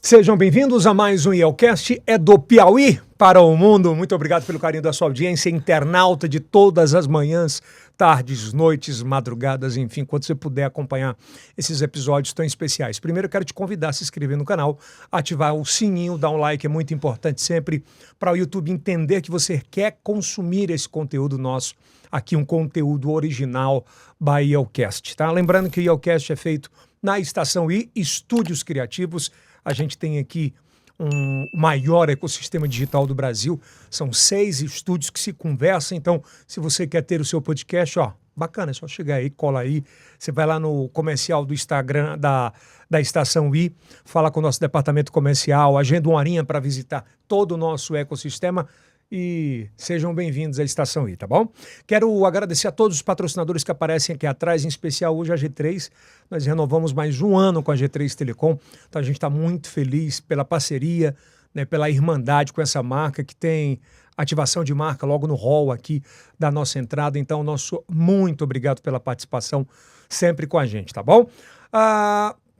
Sejam bem-vindos a mais um IELCast, é do Piauí para o mundo. Muito obrigado pelo carinho da sua audiência, internauta de todas as manhãs, tardes, noites, madrugadas, enfim, quando você puder acompanhar esses episódios tão especiais. Primeiro eu quero te convidar a se inscrever no canal, ativar o sininho, dar um like, é muito importante sempre para o YouTube entender que você quer consumir esse conteúdo nosso, aqui um conteúdo original by IELCast, tá? Lembrando que o IELCast é feito na Estação I, Estúdios Criativos. A gente tem aqui um maior ecossistema digital do Brasil. São 6 estúdios que se conversam. Então, se você quer ter o seu podcast, ó, bacana, é só chegar aí, cola aí. Você vai lá no comercial do Instagram da Estação I, fala com o nosso departamento comercial, agenda uma horinha para visitar todo o nosso ecossistema. E sejam bem-vindos à Estação I, tá bom? Quero agradecer a todos os patrocinadores que aparecem aqui atrás, em especial hoje a G3. Nós renovamos mais um ano com a G3 Telecom, então a gente está muito feliz pela parceria, né, pela irmandade com essa marca que tem ativação de marca logo no hall aqui da nossa entrada. Então, nosso muito obrigado pela participação sempre com a gente, tá bom?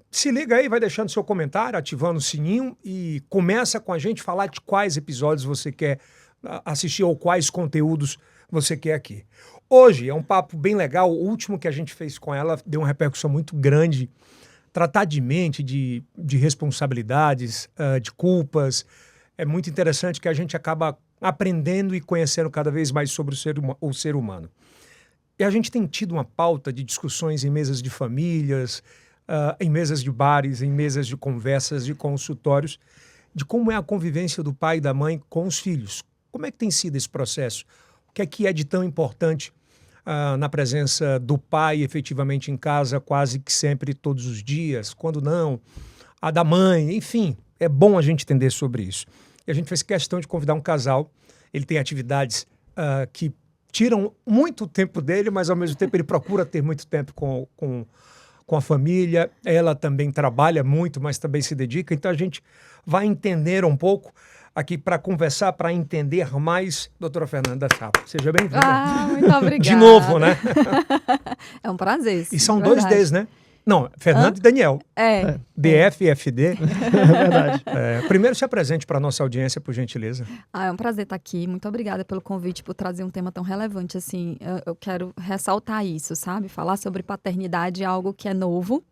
Se liga aí, vai deixando seu comentário, ativando o sininho e começa com a gente falar de quais episódios você quer assistir ou quais conteúdos você quer aqui. Hoje é um papo bem legal, o último que a gente fez com ela deu uma repercussão muito grande, tratar de mente, de responsabilidades, de culpas. É muito interessante que a gente acaba aprendendo e conhecendo cada vez mais sobre o ser humano. E a gente tem tido uma pauta de discussões em mesas de famílias, em mesas de bares, em mesas de conversas, de consultórios, de como é a convivência do pai e da mãe com os filhos. Como é que tem sido esse processo? O que é de tão importante na presença do pai efetivamente em casa, quase que sempre, todos os dias, quando não, a da mãe, enfim, é bom a gente entender sobre isso. E a gente fez questão de convidar um casal, ele tem atividades que tiram muito tempo dele, mas ao mesmo tempo ele procura ter muito tempo com a família, ela também trabalha muito, mas também se dedica, então a gente vai entender um pouco aqui para conversar, para entender mais, doutora Fernanda Chapa. Seja bem-vinda. Muito obrigada. De novo, né? É um prazer. E são dois Ds, né? Não, Fernando e Daniel. DF e FD. É verdade. Primeiro se apresente para a nossa audiência, por gentileza. É um prazer estar aqui. Muito obrigada pelo convite, por trazer um tema tão relevante. Assim, eu quero ressaltar isso, sabe? Falar sobre paternidade é algo que é novo,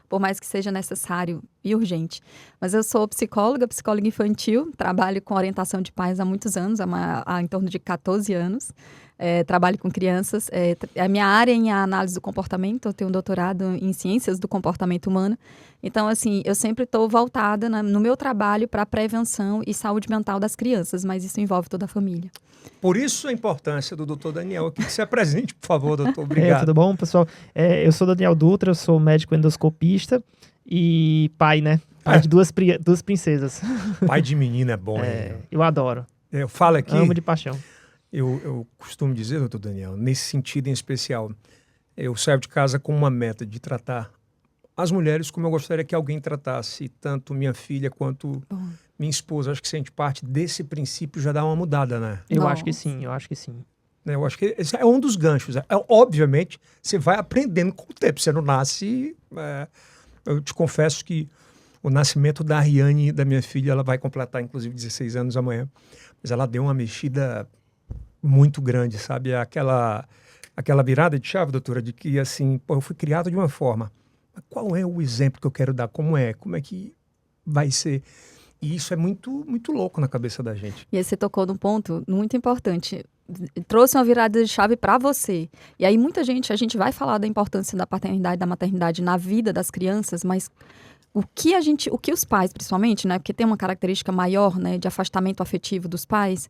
por mais que seja necessário e urgente. Mas eu sou psicóloga infantil, trabalho com orientação de pais há muitos anos, há em torno de 14 anos. Trabalho com crianças. A minha área é em análise do comportamento, eu tenho um doutorado em ciências do comportamento humano. Então, assim, eu sempre estou voltada no meu trabalho para a prevenção e saúde mental das crianças, mas isso envolve toda a família. Por isso a importância do doutor Daniel aqui. Que se apresente, por favor, doutor. Obrigado. Tudo bom, pessoal? Eu sou Daniel Dutra, eu sou médico endoscopista e pai, né? Pai de duas princesas. Pai de menina é bom, hein? Eu adoro. Eu falo aqui... Amo de paixão. Eu costumo dizer, doutor Daniel, nesse sentido em especial, eu saio de casa com uma meta de tratar as mulheres como eu gostaria que alguém tratasse, tanto minha filha quanto minha esposa. Acho que se a gente parte desse princípio já dá uma mudada, né? Eu acho que sim. Eu acho que esse é um dos ganchos. Obviamente, você vai aprendendo com o tempo, você não nasce... eu te confesso que o nascimento da Ariane, da minha filha, ela vai completar inclusive 16 anos amanhã, mas ela deu uma mexida muito grande, sabe? Aquela virada de chave, doutora, de que assim, eu fui criado de uma forma. Mas qual é o exemplo que eu quero dar? Como é que vai ser? E isso é muito, muito louco na cabeça da gente. E aí você tocou num ponto muito importante. Trouxe uma virada de chave para você. E aí a gente vai falar da importância da paternidade, da maternidade na vida das crianças, mas o que os pais, principalmente, né, porque tem uma característica maior, né, de afastamento afetivo dos pais,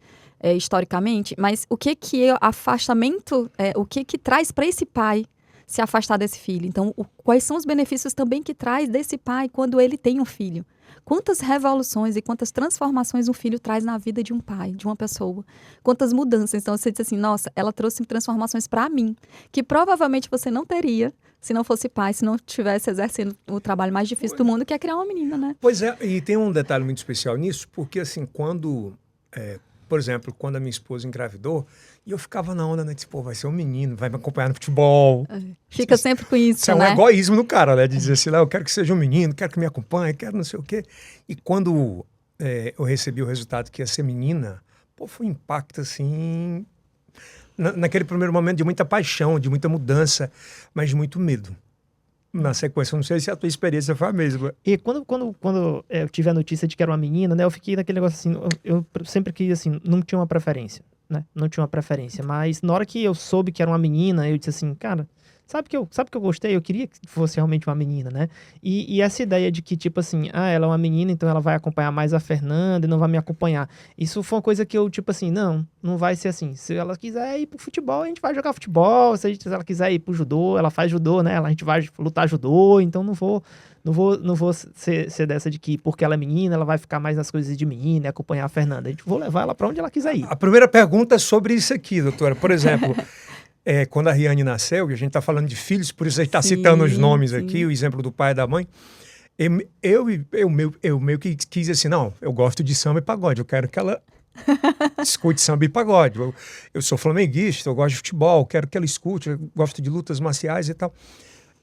historicamente, mas o que é afastamento, o que traz para esse pai se afastar desse filho? Então, quais são os benefícios também que traz desse pai quando ele tem um filho? Quantas revoluções e quantas transformações um filho traz na vida de um pai, de uma pessoa? Quantas mudanças? Então, você diz assim, nossa, ela trouxe transformações para mim, que provavelmente você não teria se não fosse pai, se não estivesse exercendo o trabalho mais difícil do mundo, que é criar uma menina, né? Pois é, e tem um detalhe muito especial nisso, porque assim, quando por exemplo, quando a minha esposa engravidou, e eu ficava na onda, né? Tipo, pô, vai ser um menino, vai me acompanhar no futebol. Fica sempre com isso, Isso é um né? egoísmo do cara, né? De dizer assim, eu quero que seja um menino, quero que me acompanhe, quero não sei o quê. E quando eu recebi o resultado que ia ser menina, pô, foi um impacto, assim, naquele primeiro momento de muita paixão, de muita mudança, mas de muito medo. Na sequência, eu não sei se a tua experiência foi a mesma. E quando eu tive a notícia de que era uma menina, né? Eu fiquei naquele negócio assim, eu sempre quis, assim, não tinha uma preferência, né? Não tinha uma preferência. Mas na hora que eu soube que era uma menina, eu disse assim, cara, sabe que eu gostei? Eu queria que fosse realmente uma menina, né? E essa ideia de que, tipo assim, ela é uma menina, então ela vai acompanhar mais a Fernanda e não vai me acompanhar. Isso foi uma coisa que eu, tipo assim, não vai ser assim. Se ela quiser ir pro futebol, a gente vai jogar futebol. Se ela quiser ir pro judô, ela faz judô, né? A gente vai lutar judô, então não vou ser dessa de que porque ela é menina, ela vai ficar mais nas coisas de menina e acompanhar a Fernanda. A gente vou levar ela pra onde ela quiser ir. A primeira pergunta é sobre isso aqui, doutora. Por exemplo, quando a Riane nasceu, e a gente está falando de filhos, por isso a gente está citando os nomes aqui, o exemplo do pai e da mãe, eu meio que quis assim, não, eu gosto de samba e pagode, eu quero que ela escute samba e pagode. Eu sou flamenguista, eu gosto de futebol, quero que ela escute, eu gosto de lutas marciais e tal.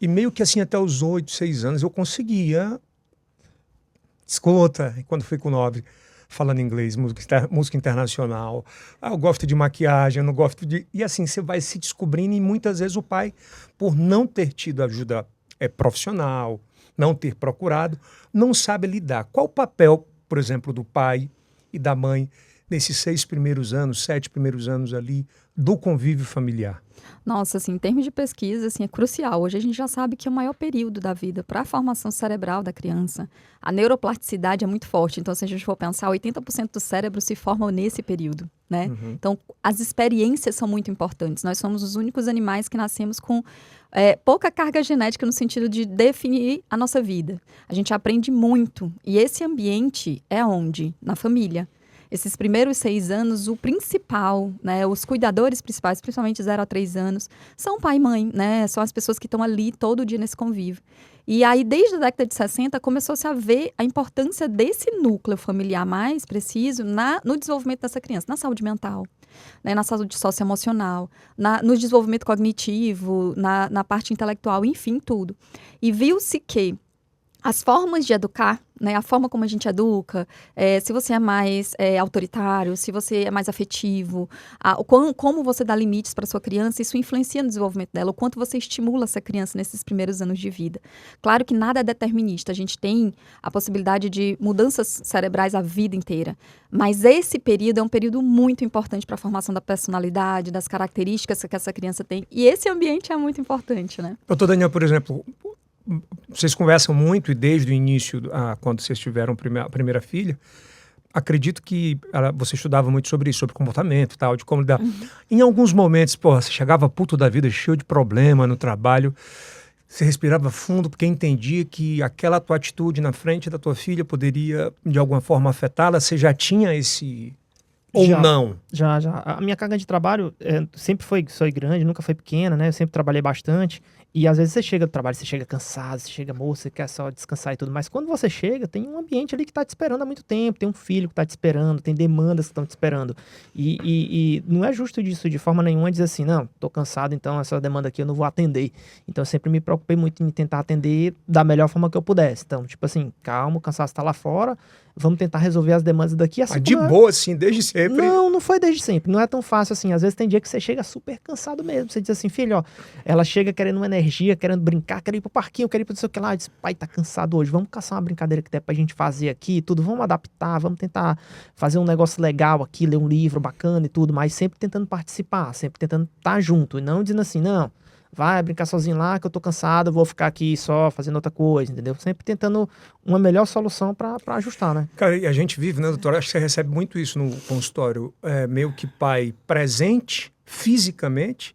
E meio que assim, até os 8, 6 anos, eu conseguia escuta, e quando fui com 9, falando inglês, música internacional. Eu gosto de maquiagem, eu não gosto de... E assim, você vai se descobrindo e muitas vezes o pai, por não ter tido ajuda profissional, não ter procurado, não sabe lidar. Qual o papel, por exemplo, do pai e da mãe nesses 6 primeiros anos, 7 primeiros anos ali do convívio familiar? Nossa, assim, em termos de pesquisa, assim, é crucial. Hoje a gente já sabe que é o maior período da vida para a formação cerebral da criança. A neuroplasticidade é muito forte. Então, se a gente for pensar, 80% do cérebro se forma nesse período, né? Uhum. Então, as experiências são muito importantes. Nós somos os únicos animais que nascemos com pouca carga genética no sentido de definir a nossa vida. A gente aprende muito. E esse ambiente é onde? Na família. Esses primeiros 6 anos, o principal, né, os cuidadores principais, principalmente 0 a 3 anos, são pai e mãe, né? São as pessoas que estão ali todo dia nesse convívio. E aí, desde a década de 60, começou-se a ver a importância desse núcleo familiar mais preciso no desenvolvimento dessa criança, na saúde mental, né, na saúde socioemocional, no desenvolvimento cognitivo, na parte intelectual, enfim, tudo. E viu-se que as formas de educar, né, a forma como a gente educa, se você é mais autoritário, se você é mais afetivo, como você dá limites para sua criança, isso influencia no desenvolvimento dela, o quanto você estimula essa criança nesses primeiros anos de vida. Claro que nada é determinista, a gente tem a possibilidade de mudanças cerebrais a vida inteira, mas esse período é um período muito importante para a formação da personalidade, das características que essa criança tem, e esse ambiente é muito importante, né? Doutor Daniel, por exemplo, vocês conversam muito e desde o início, quando vocês tiveram a primeira filha, acredito que você estudava muito sobre isso, sobre comportamento e tal, de como lidar. Uhum. Em alguns momentos, você chegava puto da vida, cheio de problema no trabalho, você respirava fundo porque entendia que aquela tua atitude na frente da tua filha poderia, de alguma forma, afetá-la? Você já tinha esse... Ou não? Já. A minha carga de trabalho sempre foi grande, nunca foi pequena, né? Eu sempre trabalhei bastante. E às vezes você chega do trabalho, você chega cansado, você chega moço, você quer só descansar e tudo. Mas quando você chega, tem um ambiente ali que tá te esperando há muito tempo. Tem um filho que tá te esperando, tem demandas que estão te esperando. E não é justo disso de forma nenhuma dizer assim, não, tô cansado, então essa demanda aqui eu não vou atender. Então eu sempre me preocupei muito em tentar atender da melhor forma que eu pudesse. Então, tipo assim, calma, o cansaço tá lá fora, vamos tentar resolver as demandas daqui. Assim, de boa, assim, desde sempre? Não foi desde sempre. Não é tão fácil assim. Às vezes tem dia que você chega super cansado mesmo. Você diz assim, filho, ó, ela chega querendo uma energia, querendo brincar, querendo ir pro parquinho, querendo ir pro não sei o que lá. Eu disse, pai, tá cansado hoje, vamos caçar uma brincadeira que der pra gente fazer aqui, tudo, vamos adaptar, vamos tentar fazer um negócio legal aqui, ler um livro bacana e tudo, mas sempre tentando participar, sempre tentando estar junto, e não dizendo assim, não, vai brincar sozinho lá que eu tô cansado, eu vou ficar aqui só fazendo outra coisa, entendeu? Sempre tentando uma melhor solução pra ajustar, né? Cara, e a gente vive, né, doutor? Acho que você recebe muito isso no consultório, meio que pai presente fisicamente,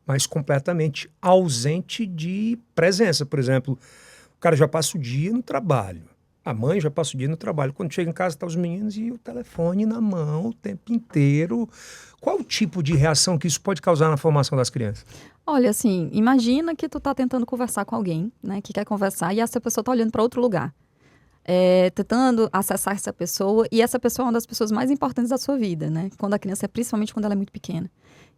mas completamente ausente de presença. Por exemplo, o cara já passa o dia no trabalho, a mãe já passa o dia no trabalho. Quando chega em casa, tá os meninos e o telefone na mão o tempo inteiro. Qual o tipo de reação que isso pode causar na formação das crianças? Olha, assim, imagina que tu tá tentando conversar com alguém, né, que quer conversar, e essa pessoa tá olhando para outro lugar. tentando acessar essa pessoa, e essa pessoa é uma das pessoas mais importantes da sua vida, né? Quando a criança, principalmente quando ela é muito pequena.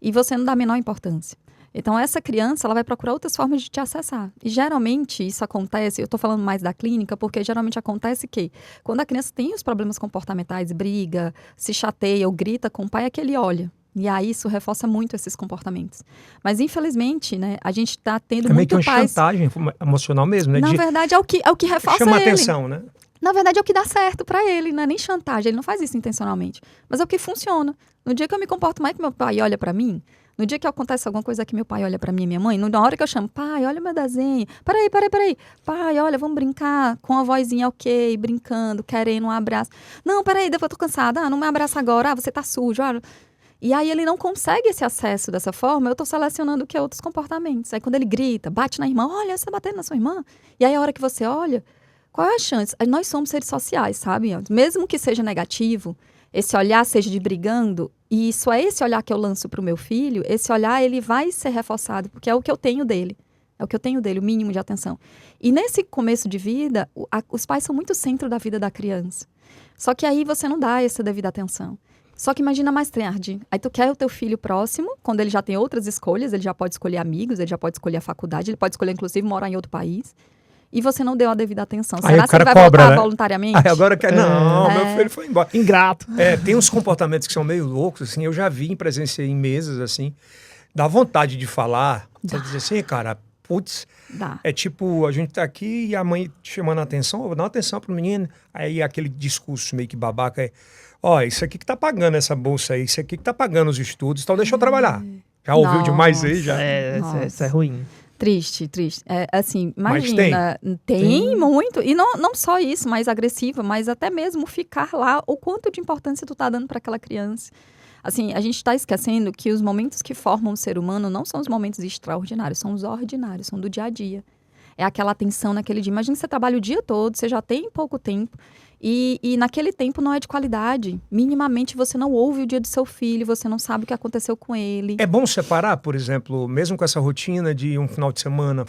E você não dá a menor importância. Então, essa criança, ela vai procurar outras formas de te acessar. E, geralmente, isso acontece, eu tô falando mais da clínica, porque geralmente acontece que, quando a criança tem os problemas comportamentais, briga, se chateia ou grita com o pai, é que ele olha. E aí, isso reforça muito esses comportamentos. Mas, infelizmente, né, a gente tá tendo É meio que muito uma pais... chantagem emocional mesmo, né? Na verdade, é o que reforça chama ele. atenção, né? Na verdade, é o que dá certo pra ele, não é nem chantagem, ele não faz isso intencionalmente. Mas é o que funciona. No dia que eu me comporto mais que meu pai olha pra mim, no dia que acontece alguma coisa que meu pai olha pra mim e minha mãe, na hora que eu chamo, pai, olha meu desenho, peraí. Pai, olha, vamos brincar, com a vozinha ok, brincando, querendo um abraço. Não, peraí, depois eu tô cansada, não me abraça agora, você tá sujo, olha. E aí ele não consegue esse acesso dessa forma, eu tô selecionando o que é outros comportamentos. Aí quando ele grita, bate na irmã, olha, você tá batendo na sua irmã. E aí a hora que você olha, qual é a chance? Nós somos seres sociais, sabe? Mesmo que seja negativo, esse olhar seja de brigando, e isso é esse olhar que eu lanço pro meu filho, esse olhar ele vai ser reforçado, porque é o que eu tenho dele. É o que eu tenho dele, o mínimo de atenção. E nesse começo de vida, os pais são muito centro da vida da criança. Só que aí você não dá essa devida atenção. Só que imagina mais tarde. Aí tu quer o teu filho próximo, quando ele já tem outras escolhas, ele já pode escolher amigos, ele já pode escolher a faculdade, ele pode escolher, inclusive, morar em outro país. E você não deu a devida atenção. Aí Será o que ele cara vai cobra, voltar né? voluntariamente? Aí agora quer. Não, meu filho foi embora. Ingrato. Tem uns comportamentos que são meio loucos, assim. Eu já vi, presenciei em mesas, assim. Dá vontade de falar. Você dizer assim, cara, putz. Dá. É tipo, a gente tá aqui e a mãe chamando a atenção, dá uma atenção pro menino. Aí aquele discurso meio que babaca é: ó, isso aqui que tá pagando essa bolsa aí, isso aqui que tá pagando os estudos, então deixa eu trabalhar. Já ouviu demais aí? Já? Isso é ruim. Triste. É, assim, Mas imagina. Tem muito. E não só isso, mais agressiva, mas até mesmo ficar lá, o quanto de importância tu tá dando para aquela criança. Assim, a gente tá esquecendo que os momentos que formam o ser humano não são os momentos extraordinários, são os ordinários, são do dia a dia. É aquela atenção naquele dia. Imagina que você trabalha o dia todo, você já tem pouco tempo, e naquele tempo não é de qualidade. Minimamente você não ouve o dia do seu filho, você não sabe o que aconteceu com ele. É bom separar, por exemplo, mesmo com essa rotina de um final de semana?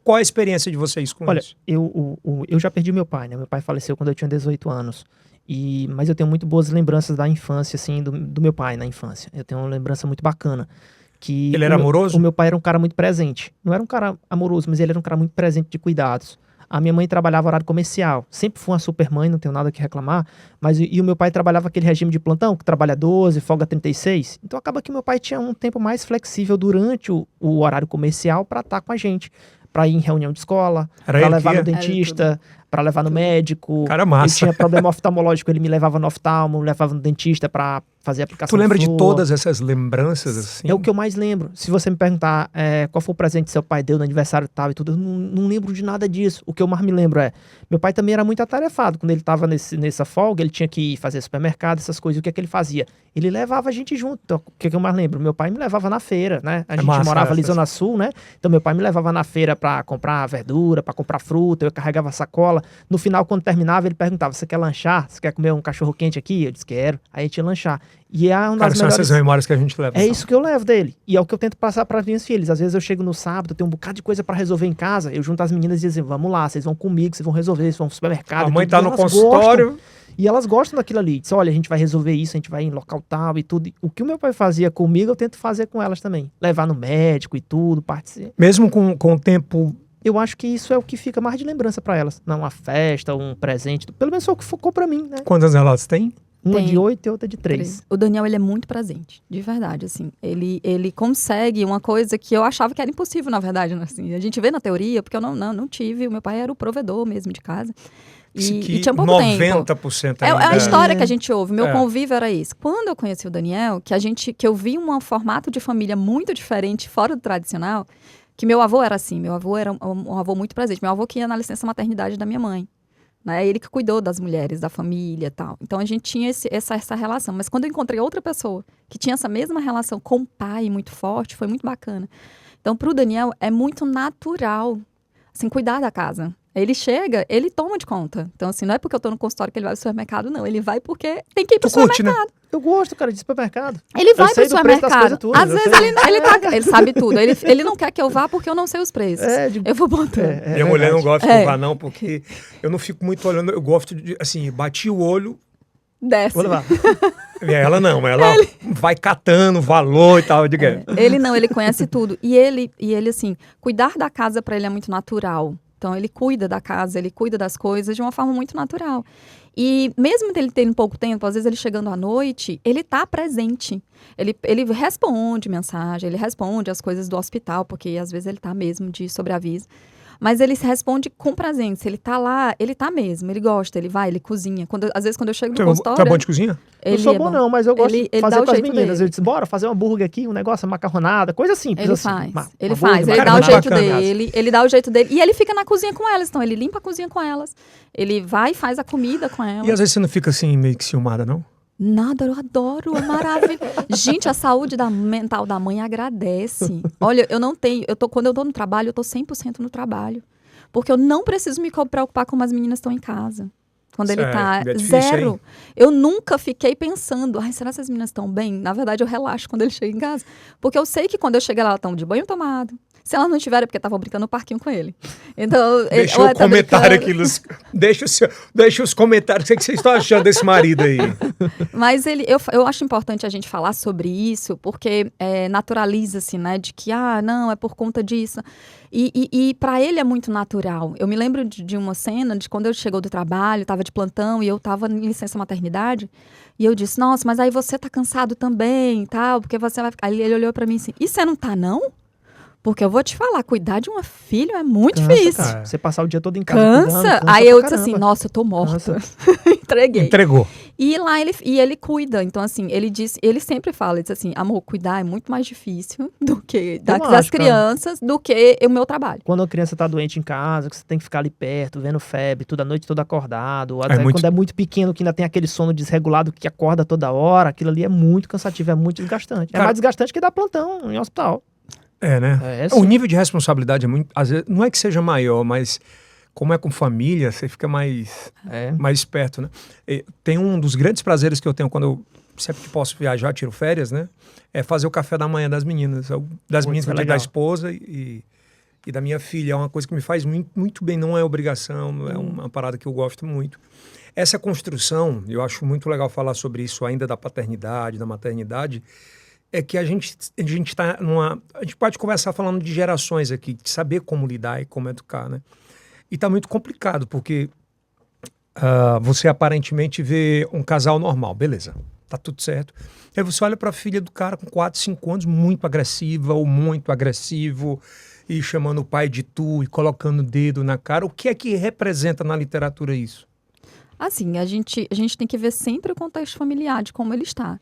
Qual a experiência de vocês com Olha, isso? eu já perdi meu pai, né? Meu pai faleceu quando eu tinha 18 anos. Mas eu tenho muito boas lembranças da infância, assim, do meu pai na infância. Eu tenho uma lembrança muito bacana. Que Ele era amoroso? O meu pai era um cara muito presente. Não era um cara amoroso, mas ele era um cara muito presente de cuidados. A minha mãe trabalhava horário comercial. Sempre fui uma super mãe, não tenho nada que reclamar. Mas o meu pai trabalhava aquele regime de plantão, que trabalha 12, folga 36. Então acaba que o meu pai tinha um tempo mais flexível durante o horário comercial para estar com a gente. Para ir em reunião de escola, para levar no dentista, para levar no médico. Cara massa. Eu tinha problema oftalmológico, ele me levava no oftalmo, levava no dentista para fazer a aplicação. Tu lembra de de todas essas lembranças, assim? É o que eu mais lembro. Se você me perguntar qual foi o presente que seu pai deu no aniversário e tal e tudo, eu não lembro de nada disso. O que eu mais me lembro meu pai também era muito atarefado. Quando ele estava nessa folga, ele tinha que ir fazer supermercado, essas coisas. O que é que ele fazia? Ele levava a gente junto. Então, o que é que eu mais lembro? Meu pai me levava na feira, né? A gente morava ali Zona Sul, né? Então meu pai me levava na feira para comprar verdura, para comprar fruta, eu carregava a sacola. No final, quando terminava, ele perguntava: você quer lanchar? Você quer comer um cachorro quente aqui? Eu disse: quero. Aí a gente ia lanchar. E é uma das melhores... são essas memórias que a gente leva. É isso que eu levo dele. E é o que eu tento passar para as minhas filhas. Às vezes eu chego no sábado, tenho um bocado de coisa para resolver em casa, eu junto as meninas e dizem: vamos lá, vocês vão comigo, vocês vão resolver, vocês vão pro supermercado. A mãe tá no consultório. Gostam, e elas gostam daquilo ali. Diz: olha, a gente vai resolver isso, a gente vai em local tal e tudo. O que o meu pai fazia comigo, eu tento fazer com elas também. Levar no médico e tudo, participar. Mesmo com o tempo... Eu acho que isso é o que fica mais de lembrança para elas. Não uma festa, um presente. Pelo menos foi o que ficou para mim, né? Quantas elas têm? Uma de 8 e outra de 3. O Daniel, ele é muito presente, de verdade, assim. Ele consegue uma coisa que eu achava que era impossível, na verdade, assim. A gente vê na teoria, porque eu não tive. O meu pai era o provedor mesmo de casa. E tinha pouco 90% tempo. ainda. É a história que a gente ouve. Meu É. convívio era esse. Quando eu conheci o Daniel, que eu vi um formato de família muito diferente, fora do tradicional, que meu avô era assim. Meu avô era um avô muito presente. Meu avô que ia na licença maternidade da minha mãe. Né? Ele que cuidou das mulheres, da família e tal. Então a gente tinha essa relação. Mas quando eu encontrei outra pessoa que tinha essa mesma relação com o pai muito forte, foi muito bacana. Então, pro Daniel, é muito natural, assim, cuidar da casa. Ele chega, ele toma de conta. Então, assim, não é porque eu tô no consultório que ele vai pro supermercado, não. Ele vai porque tem que ir pro supermercado. Né? Eu gosto, cara, de supermercado. Ele vai pro supermercado. Tudo, às vezes ele sabe tudo. Ele não quer que eu vá porque eu não sei os preços. Eu vou botando. Minha mulher não gosta de eu vá, não, porque eu não fico muito olhando. Eu gosto de, assim, bati o olho. Desce. Vou levar. Ela não, ela vai catando valor e tal. Ele não, ele conhece tudo. E ele, assim, cuidar da casa pra ele é muito natural. Então, ele cuida da casa, ele cuida das coisas de uma forma muito natural. E mesmo ele tendo pouco tempo, às vezes ele chegando à noite, ele tá presente. Ele responde mensagem, ele responde as coisas do hospital, porque às vezes ele tá mesmo de sobreaviso. Mas ele responde com presença. Ele tá lá, ele tá mesmo, ele gosta, ele vai, ele cozinha. Às vezes quando eu chego no consultório... Tu é bom de cozinha? Eu sou bom não, mas eu gosto de fazer com as meninas. Eu disse, bora fazer um hambúrguer aqui, um negócio, macarronada, coisa simples. Ele assim. faz, ele dá o jeito dele, ele dá o jeito dele. E ele fica na cozinha com elas, então ele limpa a cozinha com elas. Ele vai e faz a comida com elas. E às vezes você não fica assim, meio que ciumada, não? Nada, eu adoro, é maravilhoso. Gente, a saúde mental da mãe agradece. Olha, quando eu tô no trabalho, eu tô 100% no trabalho. Porque eu não preciso me preocupar como as meninas estão em casa. Quando ele tá zero. Hein? Eu nunca fiquei pensando, será que as meninas estão bem? Na verdade, eu relaxo quando ele chega em casa. Porque eu sei que quando eu chegar lá, elas estão de banho tomado. Se elas não tiverem, é porque estavam brincando no parquinho com ele. Então, deixa o comentário aqui, deixa os comentários. O que vocês estão achando desse marido aí? Mas eu acho importante a gente falar sobre isso, porque naturaliza-se, né? De que, não, é por conta disso. E para ele é muito natural. Eu me lembro de uma cena de quando eu chegou do trabalho, estava de plantão e eu estava em licença maternidade. E eu disse, nossa, mas aí você tá cansado também e tal, porque você vai ficar... Aí ele olhou para mim assim, e você não tá, não? Porque eu vou te falar, cuidar de uma filha é muito difícil. Cara. Você passar o dia todo em casa cansa aí eu disse assim, nossa, eu tô morta. Entregou. E lá ele cuida. Então, assim, ele sempre fala, ele diz assim, amor, cuidar é muito mais difícil do que das crianças, do que o meu trabalho. Quando a criança tá doente em casa, que você tem que ficar ali perto, vendo febre, toda noite, todo acordado. Até quando é muito pequeno, que ainda tem aquele sono desregulado que acorda toda hora, aquilo ali é muito cansativo, é muito desgastante. É mais desgastante que dar plantão em hospital. Né? O nível de responsabilidade é muito... Às vezes, não é que seja maior, mas como é com família, você fica mais esperto, né? Tem um dos grandes prazeres que eu tenho quando eu sempre que posso viajar, tiro férias, né? É fazer o café da manhã das meninas. Das meninas, da esposa e da minha filha. É uma coisa que me faz muito, muito bem. Não é obrigação, é uma parada que eu gosto muito. Essa construção, eu acho muito legal falar sobre isso ainda da paternidade, da maternidade, é que a gente está numa... A gente pode conversar falando de gerações aqui, de saber como lidar e como educar, né? E está muito complicado, porque você aparentemente vê um casal normal, beleza, tá tudo certo. Aí você olha para a filha do cara com 4, 5 anos, muito agressiva ou muito agressivo, e chamando o pai de tu, e colocando o dedo na cara. O que é que representa na literatura isso? Assim, a gente tem que ver sempre o contexto familiar, de como ele está.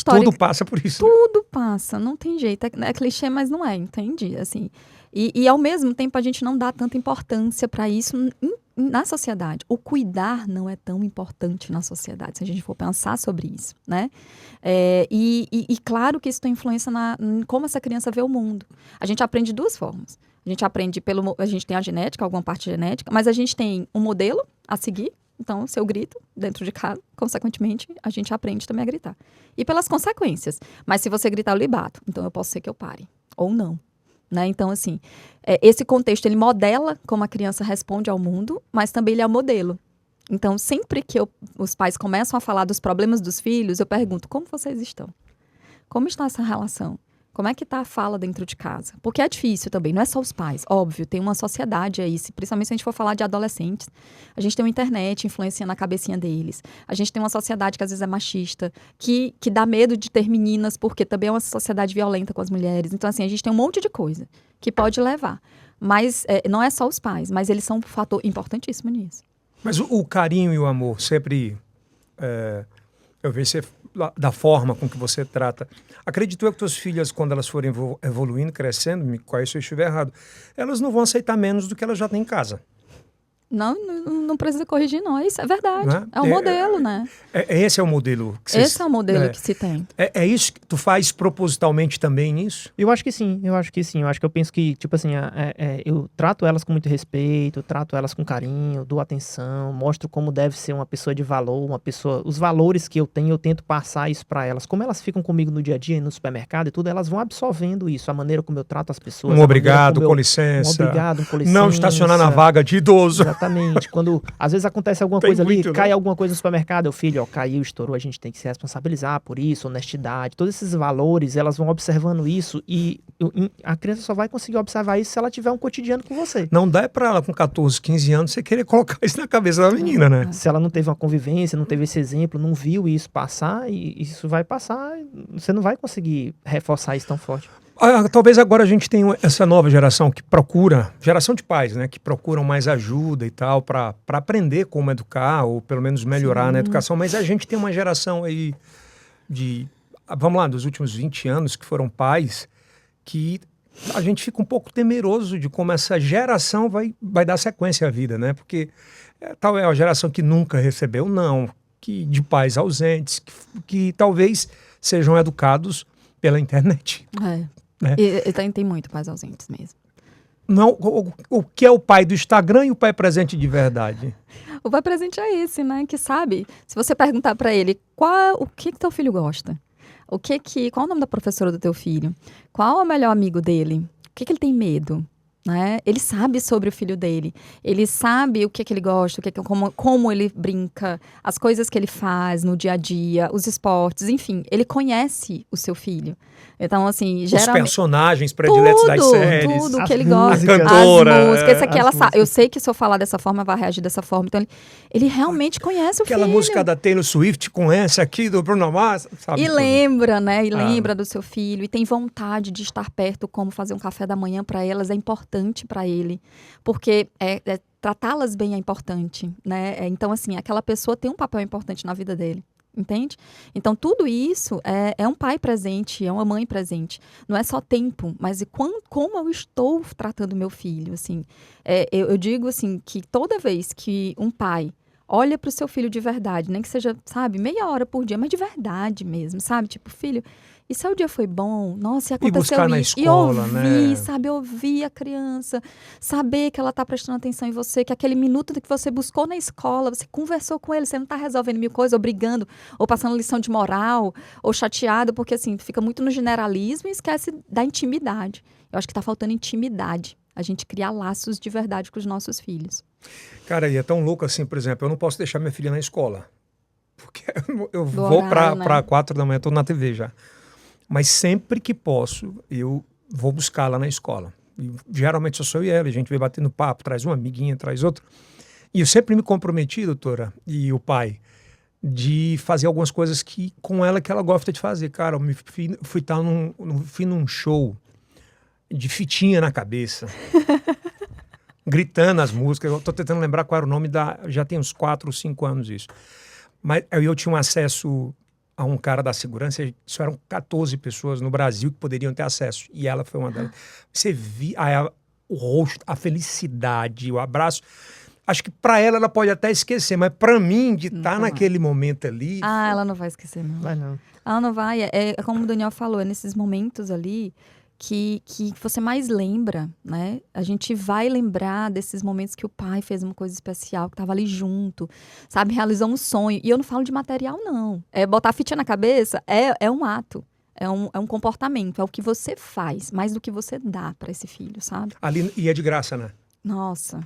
Tudo passa por isso. Tudo passa, não tem jeito. É clichê, mas não é, entendi. Assim, e ao mesmo tempo a gente não dá tanta importância para isso na sociedade. O cuidar não é tão importante na sociedade, se a gente for pensar sobre isso, né? E claro que isso tem influência em como essa criança vê o mundo. A gente aprende de duas formas. A gente aprende a gente tem a genética, alguma parte genética, mas a gente tem um modelo a seguir. Então, se eu grito dentro de casa, consequentemente, a gente aprende também a gritar. E pelas consequências. Mas se você gritar, eu lhe bato. Então, eu posso ser que eu pare. Ou não. Né? Então, assim, esse contexto, ele modela como a criança responde ao mundo, mas também ele é o modelo. Então, sempre que os pais começam a falar dos problemas dos filhos, eu pergunto, como vocês estão? Como está essa relação? Como é que está a fala dentro de casa? Porque é difícil também, não é só os pais. Óbvio, tem uma sociedade aí, principalmente se a gente for falar de adolescentes. A gente tem uma internet influenciando a cabecinha deles. A gente tem uma sociedade que às vezes é machista, que dá medo de ter meninas, porque também é uma sociedade violenta com as mulheres. Então, assim, a gente tem um monte de coisa que pode levar. Mas não é só os pais, mas eles são um fator importantíssimo nisso. Mas o carinho e o amor sempre... eu vejo você... da forma com que você trata. Acredito eu que tuas filhas, quando elas forem evoluindo, crescendo, me corrija se eu estiver errado, elas não vão aceitar menos do que elas já têm em casa. Não precisa corrigir, não. Isso é verdade. Né? É um modelo, né? Esse é o modelo que Esse é o modelo que se tem. É isso que tu faz propositalmente também nisso? Eu acho que sim. Eu acho que eu penso que, tipo assim, eu trato elas com muito respeito, trato elas com carinho, dou atenção, mostro como deve ser uma pessoa de valor, os valores que eu tenho, eu tento passar isso pra elas. Como elas ficam comigo no dia a dia, no supermercado e tudo, elas vão absorvendo isso, a maneira como eu trato as pessoas. Obrigado, com licença. Obrigado, com licença. Não estacionar na vaga de idoso. Exatamente. Quando às vezes acontece alguma coisa ali, cai alguma coisa no supermercado, filho, ó, caiu, estourou, a gente tem que se responsabilizar por isso, honestidade, todos esses valores, elas vão observando isso e a criança só vai conseguir observar isso se ela tiver um cotidiano com você. Não dá pra ela com 14, 15 anos você querer colocar isso na cabeça da menina, né? Se ela não teve uma convivência, não teve esse exemplo, não viu isso passar, e isso vai passar, você não vai conseguir reforçar isso tão forte. Talvez agora a gente tenha essa nova geração que procura, geração de pais, né, que procuram mais ajuda e tal para aprender como educar ou pelo menos melhorar na educação, mas a gente tem uma geração aí vamos lá, dos últimos 20 anos que foram pais, que a gente fica um pouco temeroso de como essa geração vai dar sequência à vida, né, porque tal é a geração que nunca recebeu não, que de pais ausentes, que talvez sejam educados pela internet. Né? E tem muito pais ausentes mesmo. Não, o que é o pai do Instagram e o pai presente de verdade? O pai presente é esse, né? Que sabe, se você perguntar pra ele o que teu filho gosta, qual o nome da professora do teu filho, qual é o melhor amigo dele, o que ele tem medo, né? Ele sabe sobre o filho dele, ele sabe o que ele gosta, como ele brinca, as coisas que ele faz no dia a dia, os esportes, enfim, ele conhece o seu filho. Então, assim, geralmente... Os personagens prediletos das séries. Tudo que ele gosta. A cantora. As músicas, esse aqui ela sabe. Eu sei que se eu falar dessa forma, vai reagir dessa forma. Então, ele realmente conhece o filho. Aquela música da Taylor Swift com essa aqui, do Bruno Mars, sabe? E lembra, né? E lembra do seu filho. E tem vontade de estar perto, como fazer um café da manhã para elas. É importante para ele. Porque tratá-las bem é importante, né? Então, assim, aquela pessoa tem um papel importante na vida dele. Entende? Então, tudo isso é um pai presente, é uma mãe presente. Não é só tempo, mas como eu estou tratando meu filho, assim. Eu digo, assim, que toda vez que um pai olha para o seu filho de verdade, nem que seja, sabe, meia hora por dia, mas de verdade mesmo, sabe? Tipo, filho, e seu dia foi bom? Nossa, e aconteceu isso. E buscar na escola, ouvir, sabe? Ouvir a criança, saber que ela está prestando atenção em você, que aquele minuto que você buscou na escola, você conversou com ele, você não está resolvendo mil coisas, ou brigando, ou passando lição de moral, ou chateado, porque assim, fica muito no generalismo e esquece da intimidade. Eu acho que está faltando intimidade. A gente criar laços de verdade com os nossos filhos. Cara, e é tão louco assim, por exemplo, eu não posso deixar minha filha na escola. Porque eu vou para 4 da manhã, estou na TV já. Mas sempre que posso, eu vou buscar lá na escola. E, geralmente só sou eu e ela, a gente vai batendo papo, traz uma amiguinha, traz outra. E eu sempre me comprometi, doutora, e o pai, de fazer algumas coisas com ela que ela gosta de fazer. Cara, eu fui num show de fitinha na cabeça, gritando as músicas. Eu tô tentando lembrar qual era o nome já tem uns 4 ou 5 anos isso. Mas eu tinha um acesso a um cara da segurança, isso eram 14 pessoas no Brasil que poderiam ter acesso, e ela foi uma delas. Você via o rosto, a felicidade, o abraço. Acho que para ela pode até esquecer, mas para mim, de estar naquele momento ali... ela não vai esquecer, não. Vai não. Ela não vai. É como o Daniel falou, é nesses momentos ali que você mais lembra, né? A gente vai lembrar desses momentos que o pai fez uma coisa especial, que estava ali junto, sabe? Realizou um sonho. E eu não falo de material, não. Botar a fitinha na cabeça é um ato. É um comportamento. É o que você faz, mais do que você dá para esse filho, sabe? Ali, e é de graça, né? Nossa,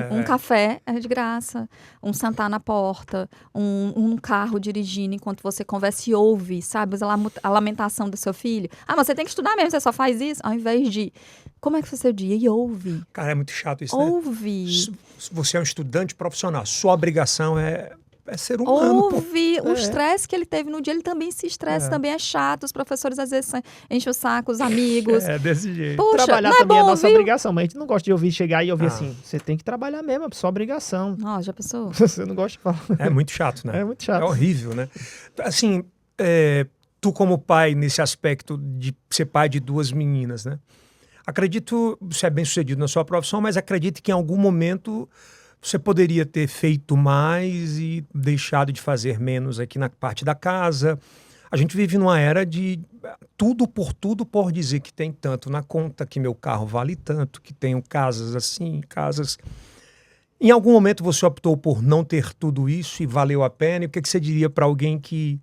um café é de graça, um sentar na porta, um carro dirigindo enquanto você conversa e ouve, sabe? A lamentação do seu filho. Mas você tem que estudar mesmo, você só faz isso, ao invés de, como é que foi seu dia? E ouve. Cara, é muito chato isso, ouve. Né? Você é um estudante profissional, sua obrigação é ser humano. Ouve o estresse que ele teve no dia, ele também se estressa, também é chato. Os professores às vezes enchem o saco, os amigos. Desse jeito. Puxa, trabalhar também é nossa obrigação, mas a gente não gosta de chegar e ouvir assim, você tem que trabalhar mesmo, é sua obrigação. Já pensou? Você não gosta de falar. É muito chato, né? É muito chato. É horrível, né? Assim, tu como pai, nesse aspecto de ser pai de 2 meninas, né? Acredito, você é bem sucedido na sua profissão, mas acredito que em algum momento você poderia ter feito mais e deixado de fazer menos aqui na parte da casa. A gente vive numa era de tudo por dizer que tem tanto na conta, que meu carro vale tanto, que tenho casas assim, casas... Em algum momento você optou por não ter tudo isso e valeu a pena? E o que você diria para alguém que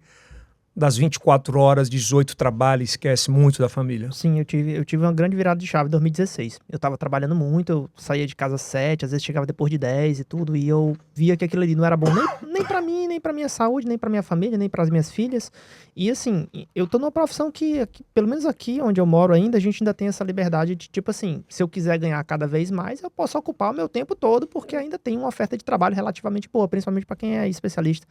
das 24 horas, 18 trabalha e esquece muito da família? Sim, eu tive uma grande virada de chave em 2016. Eu tava trabalhando muito, eu saía de casa às 7, às vezes chegava depois de 10 e tudo, e eu via que aquilo ali não era bom nem pra mim, nem pra minha saúde, nem pra minha família, nem pras minhas filhas. E assim, eu tô numa profissão que, pelo menos aqui onde eu moro ainda, a gente ainda tem essa liberdade de, tipo assim, se eu quiser ganhar cada vez mais, eu posso ocupar o meu tempo todo, porque ainda tem uma oferta de trabalho relativamente boa, principalmente pra quem é especialista.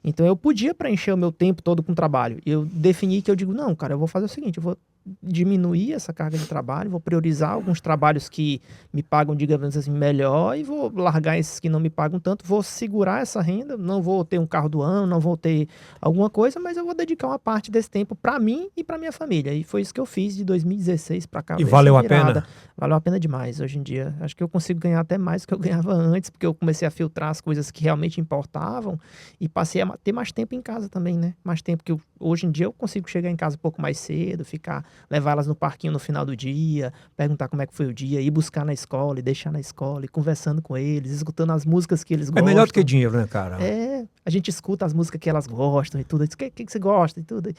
Então eu podia preencher o meu tempo todo com trabalho. E eu defini que eu digo, não, cara, eu vou fazer o seguinte, eu vou diminuir essa carga de trabalho, vou priorizar alguns trabalhos que me pagam, digamos assim, melhor e vou largar esses que não me pagam tanto, vou segurar essa renda, não vou ter um carro do ano, não vou ter alguma coisa, mas eu vou dedicar uma parte desse tempo para mim e para minha família. E foi isso que eu fiz de 2016 para cá. E valeu a pena? Valeu a pena demais hoje em dia. Acho que eu consigo ganhar até mais do que eu ganhava antes, porque eu comecei a filtrar as coisas que realmente importavam e passei a ter mais tempo em casa também, né? Mais tempo que hoje em dia eu consigo chegar em casa um pouco mais cedo, levar elas no parquinho no final do dia, perguntar como é que foi o dia, ir buscar na escola e deixar na escola, e conversando com eles, escutando as músicas que eles gostam. É melhor do que dinheiro, né, cara? A gente escuta as músicas que elas gostam e tudo. O que você gosta e tudo.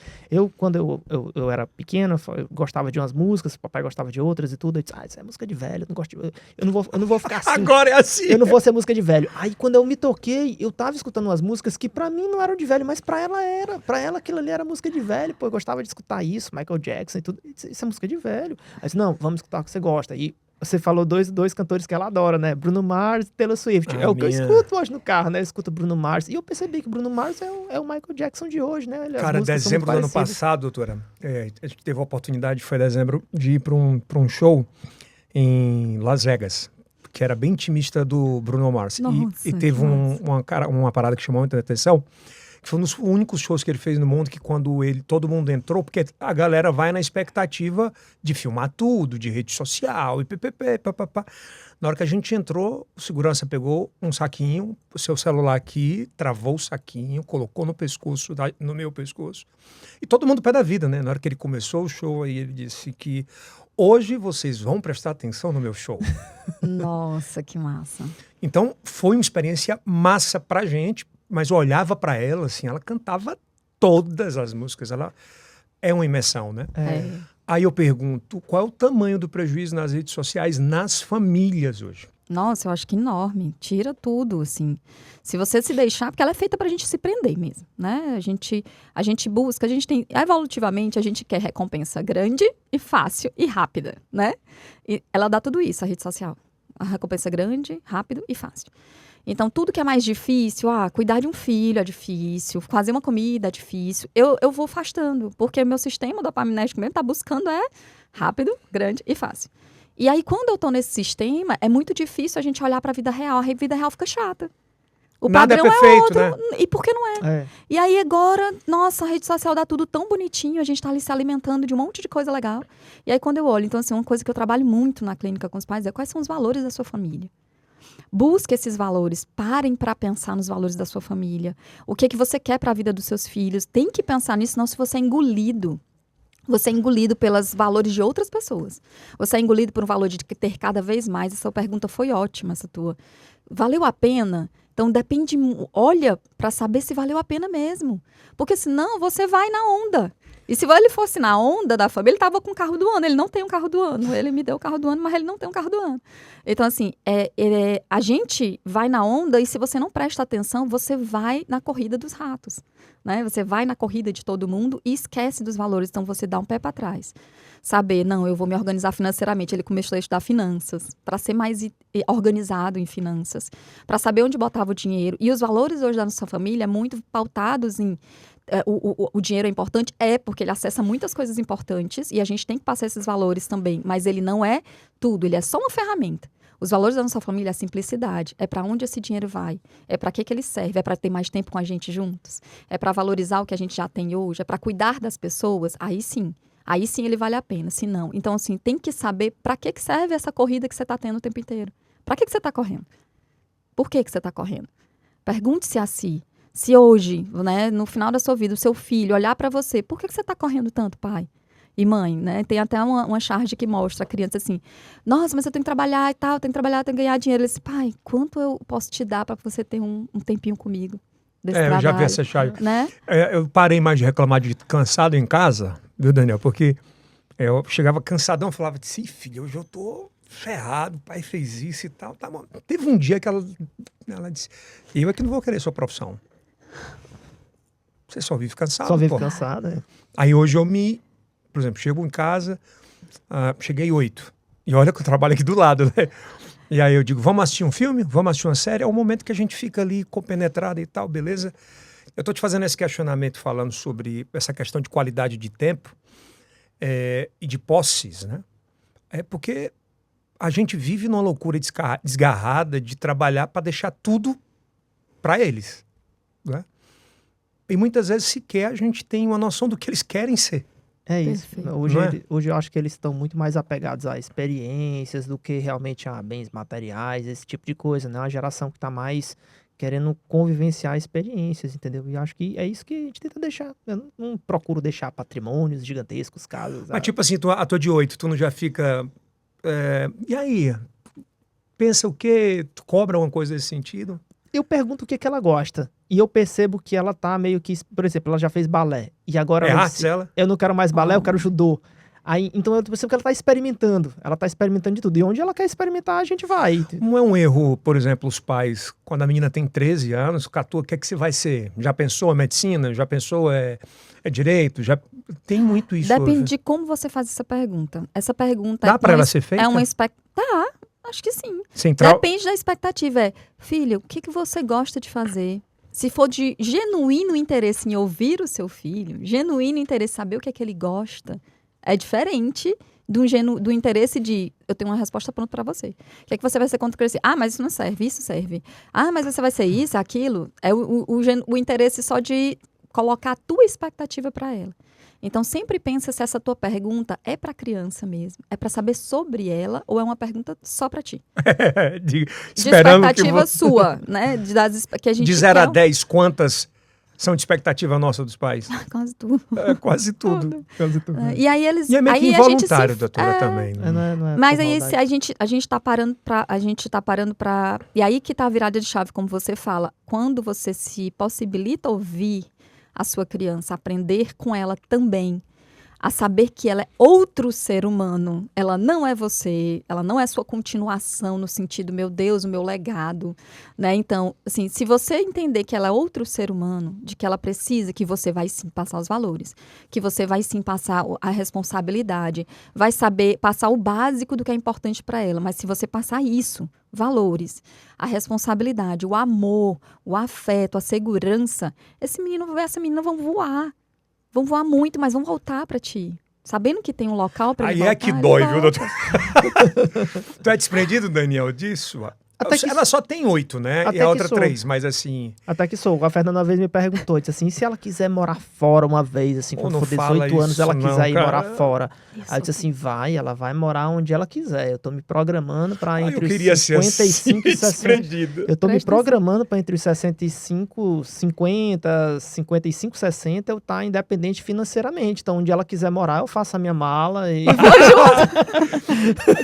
Quando eu era pequeno, eu gostava de umas músicas, o papai gostava de outras e tudo. Eu disse, isso é música de velho, eu não gosto de... Eu não vou ficar assim. Agora é assim. Eu não vou ser música de velho. Aí quando eu me toquei, eu tava escutando umas músicas que pra mim não eram de velho, mas pra ela era. Pra ela aquilo ali era música de velho. Pô, eu gostava de escutar isso, Michael Jackson e tudo. Isso é música de velho. Aí disse, não, vamos escutar o que você gosta. E você falou dois cantores que ela adora, né? Bruno Mars e Taylor Swift. É o que eu escuto hoje no carro, né? Eu escuto Bruno Mars. E eu percebi que Bruno Mars é o Michael Jackson de hoje, né? Cara, dezembro do ano passado, doutora, a gente teve a oportunidade, foi dezembro, de ir para um show em Las Vegas, que era bem intimista do Bruno Mars. Nossa, e teve uma parada que chamou muita atenção, que foi um dos únicos shows que ele fez no mundo que quando todo mundo entrou, porque a galera vai na expectativa de filmar tudo, de rede social e papapá. Na hora que a gente entrou, o segurança pegou um saquinho, o seu celular aqui, travou o saquinho, colocou no pescoço, no meu pescoço. E todo mundo pé da vida, né? Na hora que ele começou o show, aí ele disse que hoje vocês vão prestar atenção no meu show. Nossa, que massa. Então, foi uma experiência massa pra gente, mas eu olhava pra ela, assim, ela cantava todas as músicas, ela é uma imersão, né? Aí eu pergunto, qual é o tamanho do prejuízo nas redes sociais, nas famílias hoje? Nossa, eu acho que enorme. Tira tudo, assim. Se você se deixar, porque ela é feita pra gente se prender mesmo, né? A gente busca, a gente tem, evolutivamente, a gente quer recompensa grande e fácil e rápida, né? E ela dá tudo isso, a rede social. A recompensa grande, rápido e fácil. Então, tudo que é mais difícil, cuidar de um filho é difícil, fazer uma comida é difícil, eu vou afastando, porque o meu sistema dopaminérgico mesmo tá buscando rápido, grande e fácil. E aí, quando eu tô nesse sistema, é muito difícil a gente olhar pra vida real, a vida real fica chata. O Nada padrão é perfeito, outro, né? E por que não é? E aí agora, nossa, a rede social dá tudo tão bonitinho, a gente tá ali se alimentando de um monte de coisa legal. E aí quando eu olho, então assim, uma coisa que eu trabalho muito na clínica com os pais é quais são os valores da sua família. Busque esses valores, parem para pensar nos valores da sua família. O que você quer para a vida dos seus filhos? Tem que pensar nisso, senão se você é engolido pelos valores de outras pessoas. Você é engolido por um valor de ter cada vez mais. Essa pergunta foi ótima, essa tua. Valeu a pena? Então depende, olha para saber se valeu a pena mesmo. Porque senão você vai na onda. E se ele fosse na onda da família, ele estava com o carro do ano. Ele não tem um carro do ano. Ele me deu o carro do ano, mas ele não tem um carro do ano. Então, assim, a gente vai na onda e se você não presta atenção, você vai na corrida dos ratos. Né? Você vai na corrida de todo mundo e esquece dos valores. Então, você dá um pé para trás. Saber, não, eu vou me organizar financeiramente. Ele começou a estudar finanças, para ser mais organizado em finanças, para saber onde botava o dinheiro. E os valores hoje da nossa família, muito pautados em... O dinheiro é importante? Porque ele acessa muitas coisas importantes e a gente tem que passar esses valores também, mas ele não é tudo, ele é só uma ferramenta. Os valores da nossa família é a simplicidade, é para onde esse dinheiro vai, é para que ele serve, é para ter mais tempo com a gente juntos, é para valorizar o que a gente já tem hoje, é para cuidar das pessoas, aí sim. Aí sim ele vale a pena, se não. Então, assim, tem que saber para que serve essa corrida que você está tendo o tempo inteiro. Para que você está correndo? Por que você está correndo? Pergunte-se a si. Se hoje, né, no final da sua vida, o seu filho olhar para você, por que você está correndo tanto, pai? E mãe, né? Tem até uma charge que mostra a criança assim, nossa, mas eu tenho que trabalhar e tal, tenho que trabalhar, tenho que ganhar dinheiro. Ele disse, pai, quanto eu posso te dar para você ter um tempinho comigo desse trabalho? Eu já vi essa charge. Né? Eu parei mais de reclamar de cansado em casa, viu, Daniel? Porque eu chegava cansadão e falava assim, filho, hoje eu tô ferrado, o pai fez isso e tal. Tá bom. Teve um dia que ela disse, eu é que não vou querer sua profissão. Você só vive cansado, Só vive pô. cansado, é. Aí hoje por exemplo, chego em casa, cheguei 8. E olha que eu trabalho aqui do lado, né? E aí eu digo, vamos assistir um filme? Vamos assistir uma série? É o momento que a gente fica ali compenetrado e tal, beleza? Eu tô te fazendo esse questionamento falando sobre essa questão de qualidade de tempo e de posses, né? É porque a gente vive numa loucura desgarrada de trabalhar para deixar tudo para eles, né? E muitas vezes sequer a gente tem uma noção do que eles querem ser. É isso. Perfeito. Hoje eu acho que eles estão muito mais apegados a experiências do que realmente a bens materiais, esse tipo de coisa, né? Uma geração que está mais querendo convivenciar experiências, entendeu? E acho que é isso que a gente tenta deixar. Eu não procuro deixar patrimônios gigantescos, casas. Mas tipo assim, a tua de 8, tu não já fica... e aí? Pensa o quê? Tu cobra alguma coisa nesse sentido? Eu pergunto o que ela gosta. E eu percebo que ela tá meio que... Por exemplo, ela já fez balé. E agora ela artes, disse, ela? eu não quero mais balé, eu quero judô. Aí, então eu percebo que ela tá experimentando. Ela tá experimentando de tudo. E onde ela quer experimentar, a gente vai. Não é um erro, por exemplo, os pais, quando a menina tem 13 anos, 14, o que é que você vai ser? Já pensou a medicina? Já pensou direito? Já tem muito isso Depende hoje. de como você faz essa pergunta. Essa pergunta Dá para ela ser feita? É uma expectativa. Tá, acho que sim. Central... Depende da expectativa. Filho, o que você gosta de fazer? Se for de genuíno interesse em ouvir o seu filho, genuíno interesse em saber o que é que ele gosta, é diferente do interesse de eu tenho uma resposta pronta para você. O que é que você vai ser quando crescer? Ah, mas isso não serve, isso serve. Ah, mas você vai ser isso, aquilo. É o interesse só de colocar a tua expectativa para ela. Então, sempre pensa se essa tua pergunta é para criança mesmo. É para saber sobre ela ou é uma pergunta só para ti. de expectativa sua, né? Que a gente de 0 a quer... 10, quantas são de expectativa nossa dos pais? Quase tudo. Quase tudo. Quase tudo. E aí eles... E é meio que aí involuntário, doutora, também. Né? Não é Mas por aí maldade. a gente tá parando pra... E aí que tá a virada de chave, como você fala. Quando você se possibilita ouvir a sua criança, aprender com ela também, a saber que ela é outro ser humano, ela não é você, ela não é sua continuação no sentido, meu Deus, o meu legado, né? Então, assim, se você entender que ela é outro ser humano, de que ela precisa, que você vai sim passar os valores, que você vai sim passar a responsabilidade, vai saber passar o básico do que é importante para ela, mas se você passar isso, valores, a responsabilidade, o amor, o afeto, a segurança, esse menino e essa menina vão voar muito, mas vão voltar pra ti. Sabendo que tem um local pra ele voltar. Aí é que dói, viu, doutor? Tu é desprendido, Daniel, disso? Ela só tem 8, né? E a outra 3, mas assim... Até que sou. A Fernanda uma vez me perguntou, disse assim, e se ela quiser morar fora uma vez, assim, quando for 18 anos, ela quiser ir morar fora? Aí eu disse assim, ela vai morar onde ela quiser. Eu tô me programando pra entre os 55 e 60. Eu tô me programando pra entre os 65, 50, 55, 60, eu estar independente financeiramente. Então, onde ela quiser morar, eu faço a minha mala e...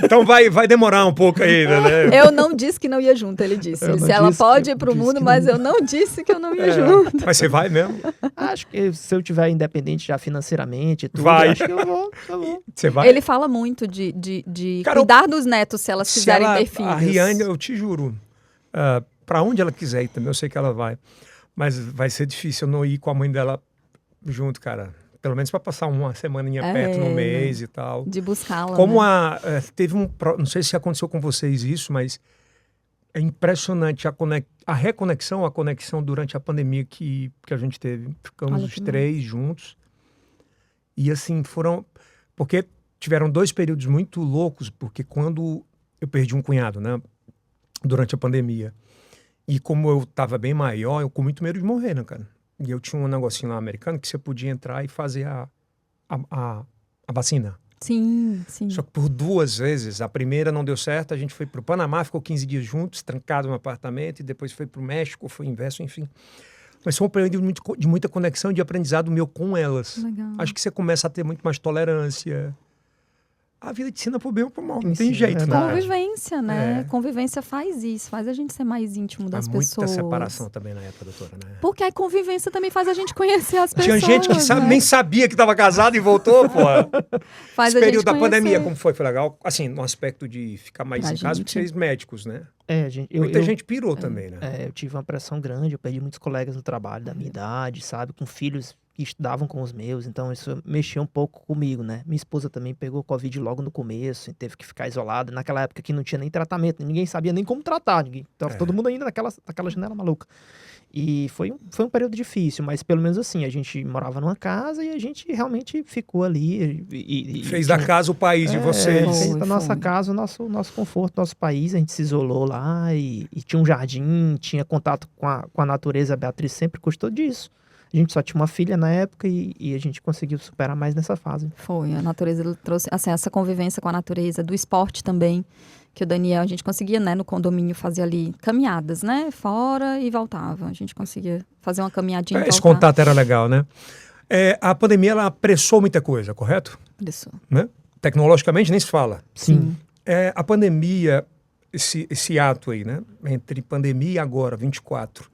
Então vai demorar um pouco ainda, né? Eu não disse que não ia junto, ele disse. Ele disse, ela pode ir pro mundo, mas eu não disse que eu não ia junto. Mas você vai mesmo? Acho que se eu tiver independente já financeiramente e tudo, vai. Acho que eu vou. Você vai? Ele fala muito de Cara, cuidar dos netos se elas quiserem ter filhos. A Riane, eu te juro, pra onde ela quiser ir também, eu sei que ela vai. Mas vai ser difícil eu não ir com a mãe dela junto, cara. Pelo menos para passar uma semaninha perto no mês e tal. De buscá-la. Como né? teve não sei se aconteceu com vocês isso, mas é impressionante a reconexão, a conexão durante a pandemia que a gente teve. Ficamos os 3 juntos. E assim, porque tiveram 2 períodos muito loucos, porque quando eu perdi um cunhado, né? Durante a pandemia. E como eu tava bem maior, eu com muito medo de morrer, né, cara? E eu tinha um negocinho lá americano que você podia entrar e fazer a a vacina. Sim, sim. Só que por 2 vezes. A primeira não deu certo, a gente foi para o Panamá, ficou 15 dias juntos, trancado no apartamento, e depois foi para o México, foi o inverso, enfim. Mas foi um período de muita conexão e de aprendizado meu com elas. Legal. Acho que você começa a ter muito mais tolerância. A vida te ensina pro bem ou pro mal, não tem Ensina, jeito, é né? verdade. Convivência, né? É. Convivência faz isso, faz a gente ser mais íntimo das Há muita pessoas. separação também na época, doutora, né? Porque a convivência também faz a gente conhecer as pessoas. Tinha gente que né? nem sabia que estava casado e voltou, pô. Faz Esse a gente período da pandemia, conhecer. como foi? Foi legal? Assim, no aspecto de ficar mais Pra em casa, porque gente. vocês médicos, né? Gente, Muita gente pirou também, né? eu tive uma pressão grande, eu perdi muitos colegas no trabalho da minha idade, sabe? Com filhos que estudavam com os meus, então isso mexeu um pouco comigo, né? Minha esposa também pegou Covid logo no começo e teve que ficar isolada. Naquela época que não tinha nem tratamento, ninguém sabia nem como tratar, tava todo mundo ainda naquela janela maluca. E foi um período difícil, mas pelo menos assim, a gente morava numa casa e a gente realmente ficou ali. Fez da casa o país de vocês. Fez Foi, da nossa foi. casa o nosso conforto, nosso país. A gente se isolou lá e tinha um jardim, tinha contato com a natureza. A Beatriz sempre gostou disso. A gente só tinha uma filha na época e a gente conseguiu superar mais nessa fase. Foi, a natureza trouxe assim, essa convivência com a natureza, do esporte também, que o Daniel, a gente conseguia, né, no condomínio fazer ali caminhadas, né, fora e voltava. A gente conseguia fazer uma caminhadinha e Esse voltar. contato era legal, né? A pandemia, ela apressou muita coisa, correto? Isso. Né? Tecnologicamente, nem se fala. Sim. A pandemia, esse ato aí, né? Entre pandemia e agora, 24.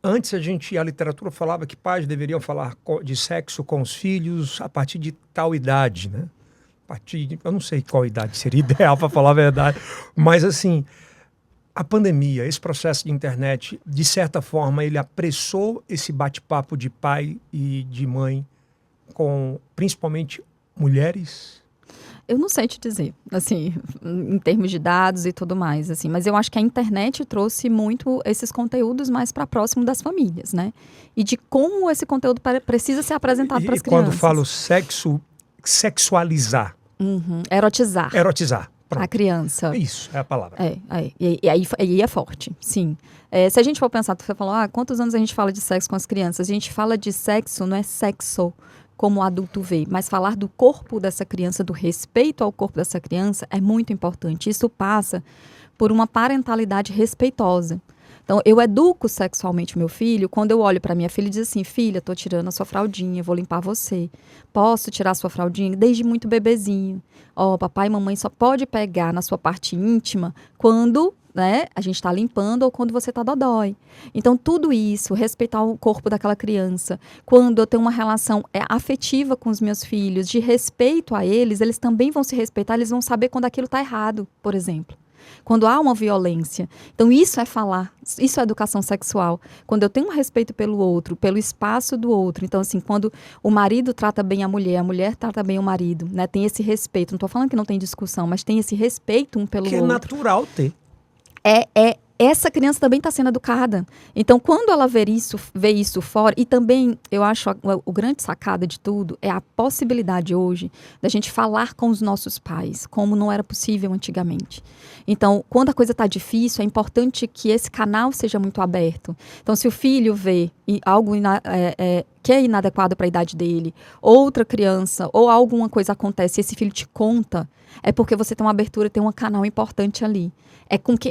Antes a literatura falava que pais deveriam falar de sexo com os filhos a partir de tal idade, né? Eu não sei qual idade seria ideal para falar a verdade, mas assim, a pandemia, esse processo de internet, de certa forma, ele apressou esse bate-papo de pai e de mãe com principalmente mulheres. Eu não sei te dizer, assim, em termos de dados e tudo mais, assim, mas eu acho que a internet trouxe muito esses conteúdos mais para próximo das famílias, né? E de como esse conteúdo precisa ser apresentado para as E quando crianças. falo sexo, sexualizar, Erotizar erotizar. a Pronto. criança. Isso é a palavra. E aí é forte, sim. Se a gente for pensar, você falou, quantos anos a gente fala de sexo com as crianças? A gente fala de sexo, não é sexo como o adulto vê, mas falar do corpo dessa criança, do respeito ao corpo dessa criança é muito importante. Isso passa por uma parentalidade respeitosa. Então, eu educo sexualmente o meu filho quando eu olho para minha filha e diz assim, filha, tô tirando a sua fraldinha, vou limpar você. Posso tirar a sua fraldinha? Desde muito bebezinho. Papai e mamãe só pode pegar na sua parte íntima quando, né, a gente está limpando ou quando você está dodói. Então, tudo isso, respeitar o corpo daquela criança. Quando eu tenho uma relação afetiva com os meus filhos, de respeito a eles, eles também vão se respeitar, eles vão saber quando aquilo está errado, por exemplo. Quando há uma violência. Então, isso é falar, isso é educação sexual. Quando eu tenho um respeito pelo outro, pelo espaço do outro. Então, assim, quando o marido trata bem a mulher trata bem o marido, né? Tem esse respeito. Não estou falando que não tem discussão, mas tem esse respeito um pelo Que é outro. natural ter. Essa criança também está sendo educada. Então, quando ela vê isso fora, e também, eu acho, o grande sacada de tudo é a possibilidade hoje da gente falar com os nossos pais, como não era possível antigamente. Então, quando a coisa está difícil, é importante que esse canal seja muito aberto. Então, se o filho vê algo que é inadequado para a idade dele, outra criança, ou alguma coisa acontece e esse filho te conta, é porque você tem uma abertura, tem um canal importante ali.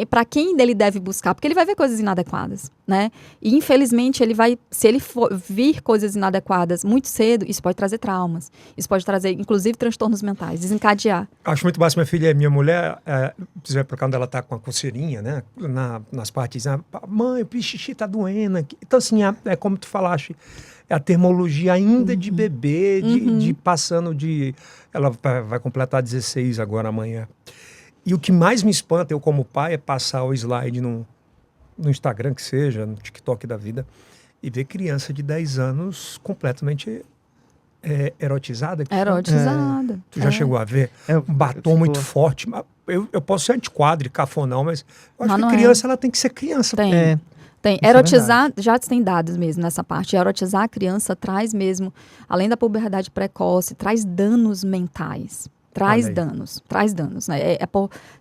Para quem ele deve buscar, porque ele vai ver coisas inadequadas, né? E infelizmente se ele vir coisas inadequadas muito cedo, isso pode trazer traumas, isso pode trazer, inclusive, transtornos mentais, desencadear. Acho muito massa, minha mulher, se vai pra cá onde ela tá com a coceirinha, né? Nas partes, mãe, o xixi tá doendo aqui. Então, assim, é como tu falaste, é a termologia ainda de bebê, de passando de... Ela vai completar 16 agora amanhã. E o que mais me espanta, eu como pai, é passar o slide no Instagram, que seja, no TikTok da vida, e ver criança de 10 anos completamente erotizada. Erotizada. Tu já chegou a ver? Um batom muito forte. Eu posso ser antiquado e cafonão, mas eu acho que criança ela tem que ser criança. Tem. Erotizar, já tem dados mesmo nessa parte. Erotizar a criança traz mesmo, além da puberdade precoce, traz danos mentais. Traz danos, né?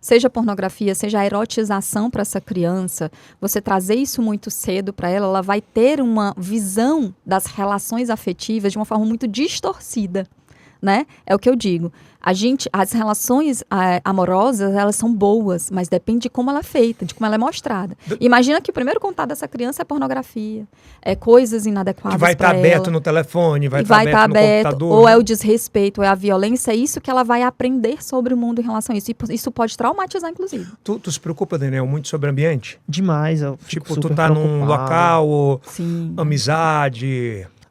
Seja pornografia, seja a erotização para essa criança, você trazer isso muito cedo para ela, ela vai ter uma visão das relações afetivas de uma forma muito distorcida, né? É o que eu digo. As relações amorosas, elas são boas, mas depende de como ela é feita, de como ela é mostrada. Imagina que o primeiro contato dessa criança é pornografia, é coisas inadequadas Que vai estar aberto no telefone, vai estar aberto no computador. Ou é o desrespeito, ou é a violência, é isso que ela vai aprender sobre o mundo em relação a isso. E isso pode traumatizar, inclusive. Tu se preocupa, Daniel, muito sobre o ambiente? Demais. Eu fico Tipo, super tu tá num local, ou Sim.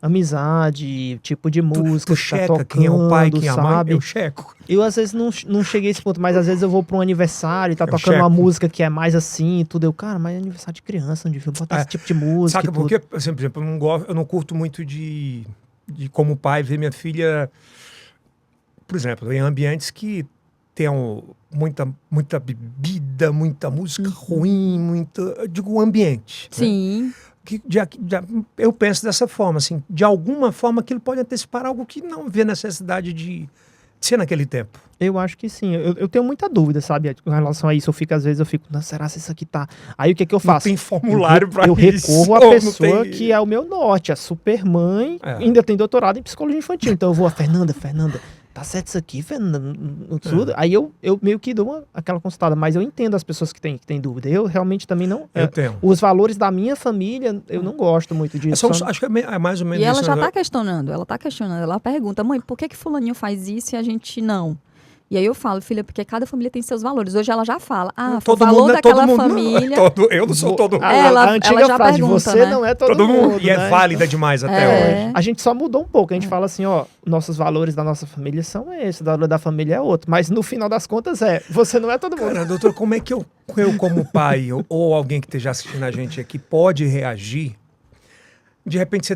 amizade, tipo de música, Tu checa quem é o pai, quem é a mãe? sabe? Eu checo. Eu, às vezes, não cheguei a esse ponto, mas às vezes eu vou pra um aniversário e tá Eu tocando uma checo. música que é mais assim e tudo. Eu, cara, mas é aniversário de criança, não devia botar esse tipo de música. Saca e por tudo. quê? Assim, por exemplo, eu não curto muito de como pai, ver minha filha, por exemplo, em ambientes que tenham muita bebida, muita música ruim, eu digo o ambiente. Né? Sim. Eu penso dessa forma, assim, de alguma forma aquilo pode antecipar algo que não vê necessidade de ser naquele tempo. Eu acho que sim. Eu tenho muita dúvida, sabe? Com relação a isso, às vezes eu fico, não, será que isso aqui tá... Aí o que eu faço? Não tem formulário pra Eu isso. recorro à Não pessoa tem- que é o meu norte, a supermãe, É. ainda tem doutorado em psicologia infantil. Então eu vou, Fernanda, tá certo isso aqui, Fernanda? Tudo. Aí eu meio que dou aquela consultada, mas eu entendo as pessoas que têm dúvida. Eu realmente também não... Eu tenho. Os valores da minha família, eu não gosto muito disso. Acho que é mais ou menos E ela isso, já né? tá questionando, ela pergunta, mãe, por que fulaninho faz isso e a gente não? E aí eu falo, filha, porque cada família tem seus valores. Hoje ela já fala, o valor daquela família... Eu não sou todo mundo. Ela a antiga já frase, pergunta, você né? não é todo, Todo mundo. E é né? válida demais até hoje. A gente só mudou um pouco. A gente fala assim, ó, nossos valores da nossa família são esses, o valor da família é outro. Mas no final das contas você não é todo mundo. Cara, doutor, como é que eu como pai, ou alguém que esteja assistindo a gente aqui, pode reagir? De repente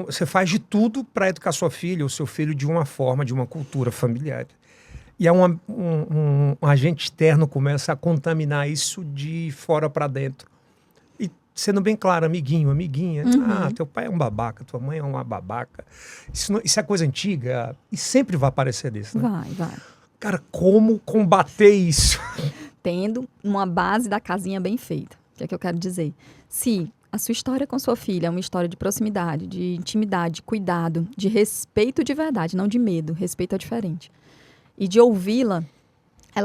você faz de tudo para educar sua filha ou seu filho de uma forma, de uma cultura familiar. E um agente externo começa a contaminar isso de fora para dentro. E sendo bem claro, amiguinho, amiguinha, teu pai é um babaca, tua mãe é uma babaca. Isso é coisa antiga e sempre vai aparecer isso, né? Vai. Cara, como combater isso? Tendo uma base da casinha bem feita. O que é que eu quero dizer? Se a sua história com sua filha é uma história de proximidade, de intimidade, de cuidado, de respeito de verdade, não de medo. Respeito é diferente. E de ouvi-la,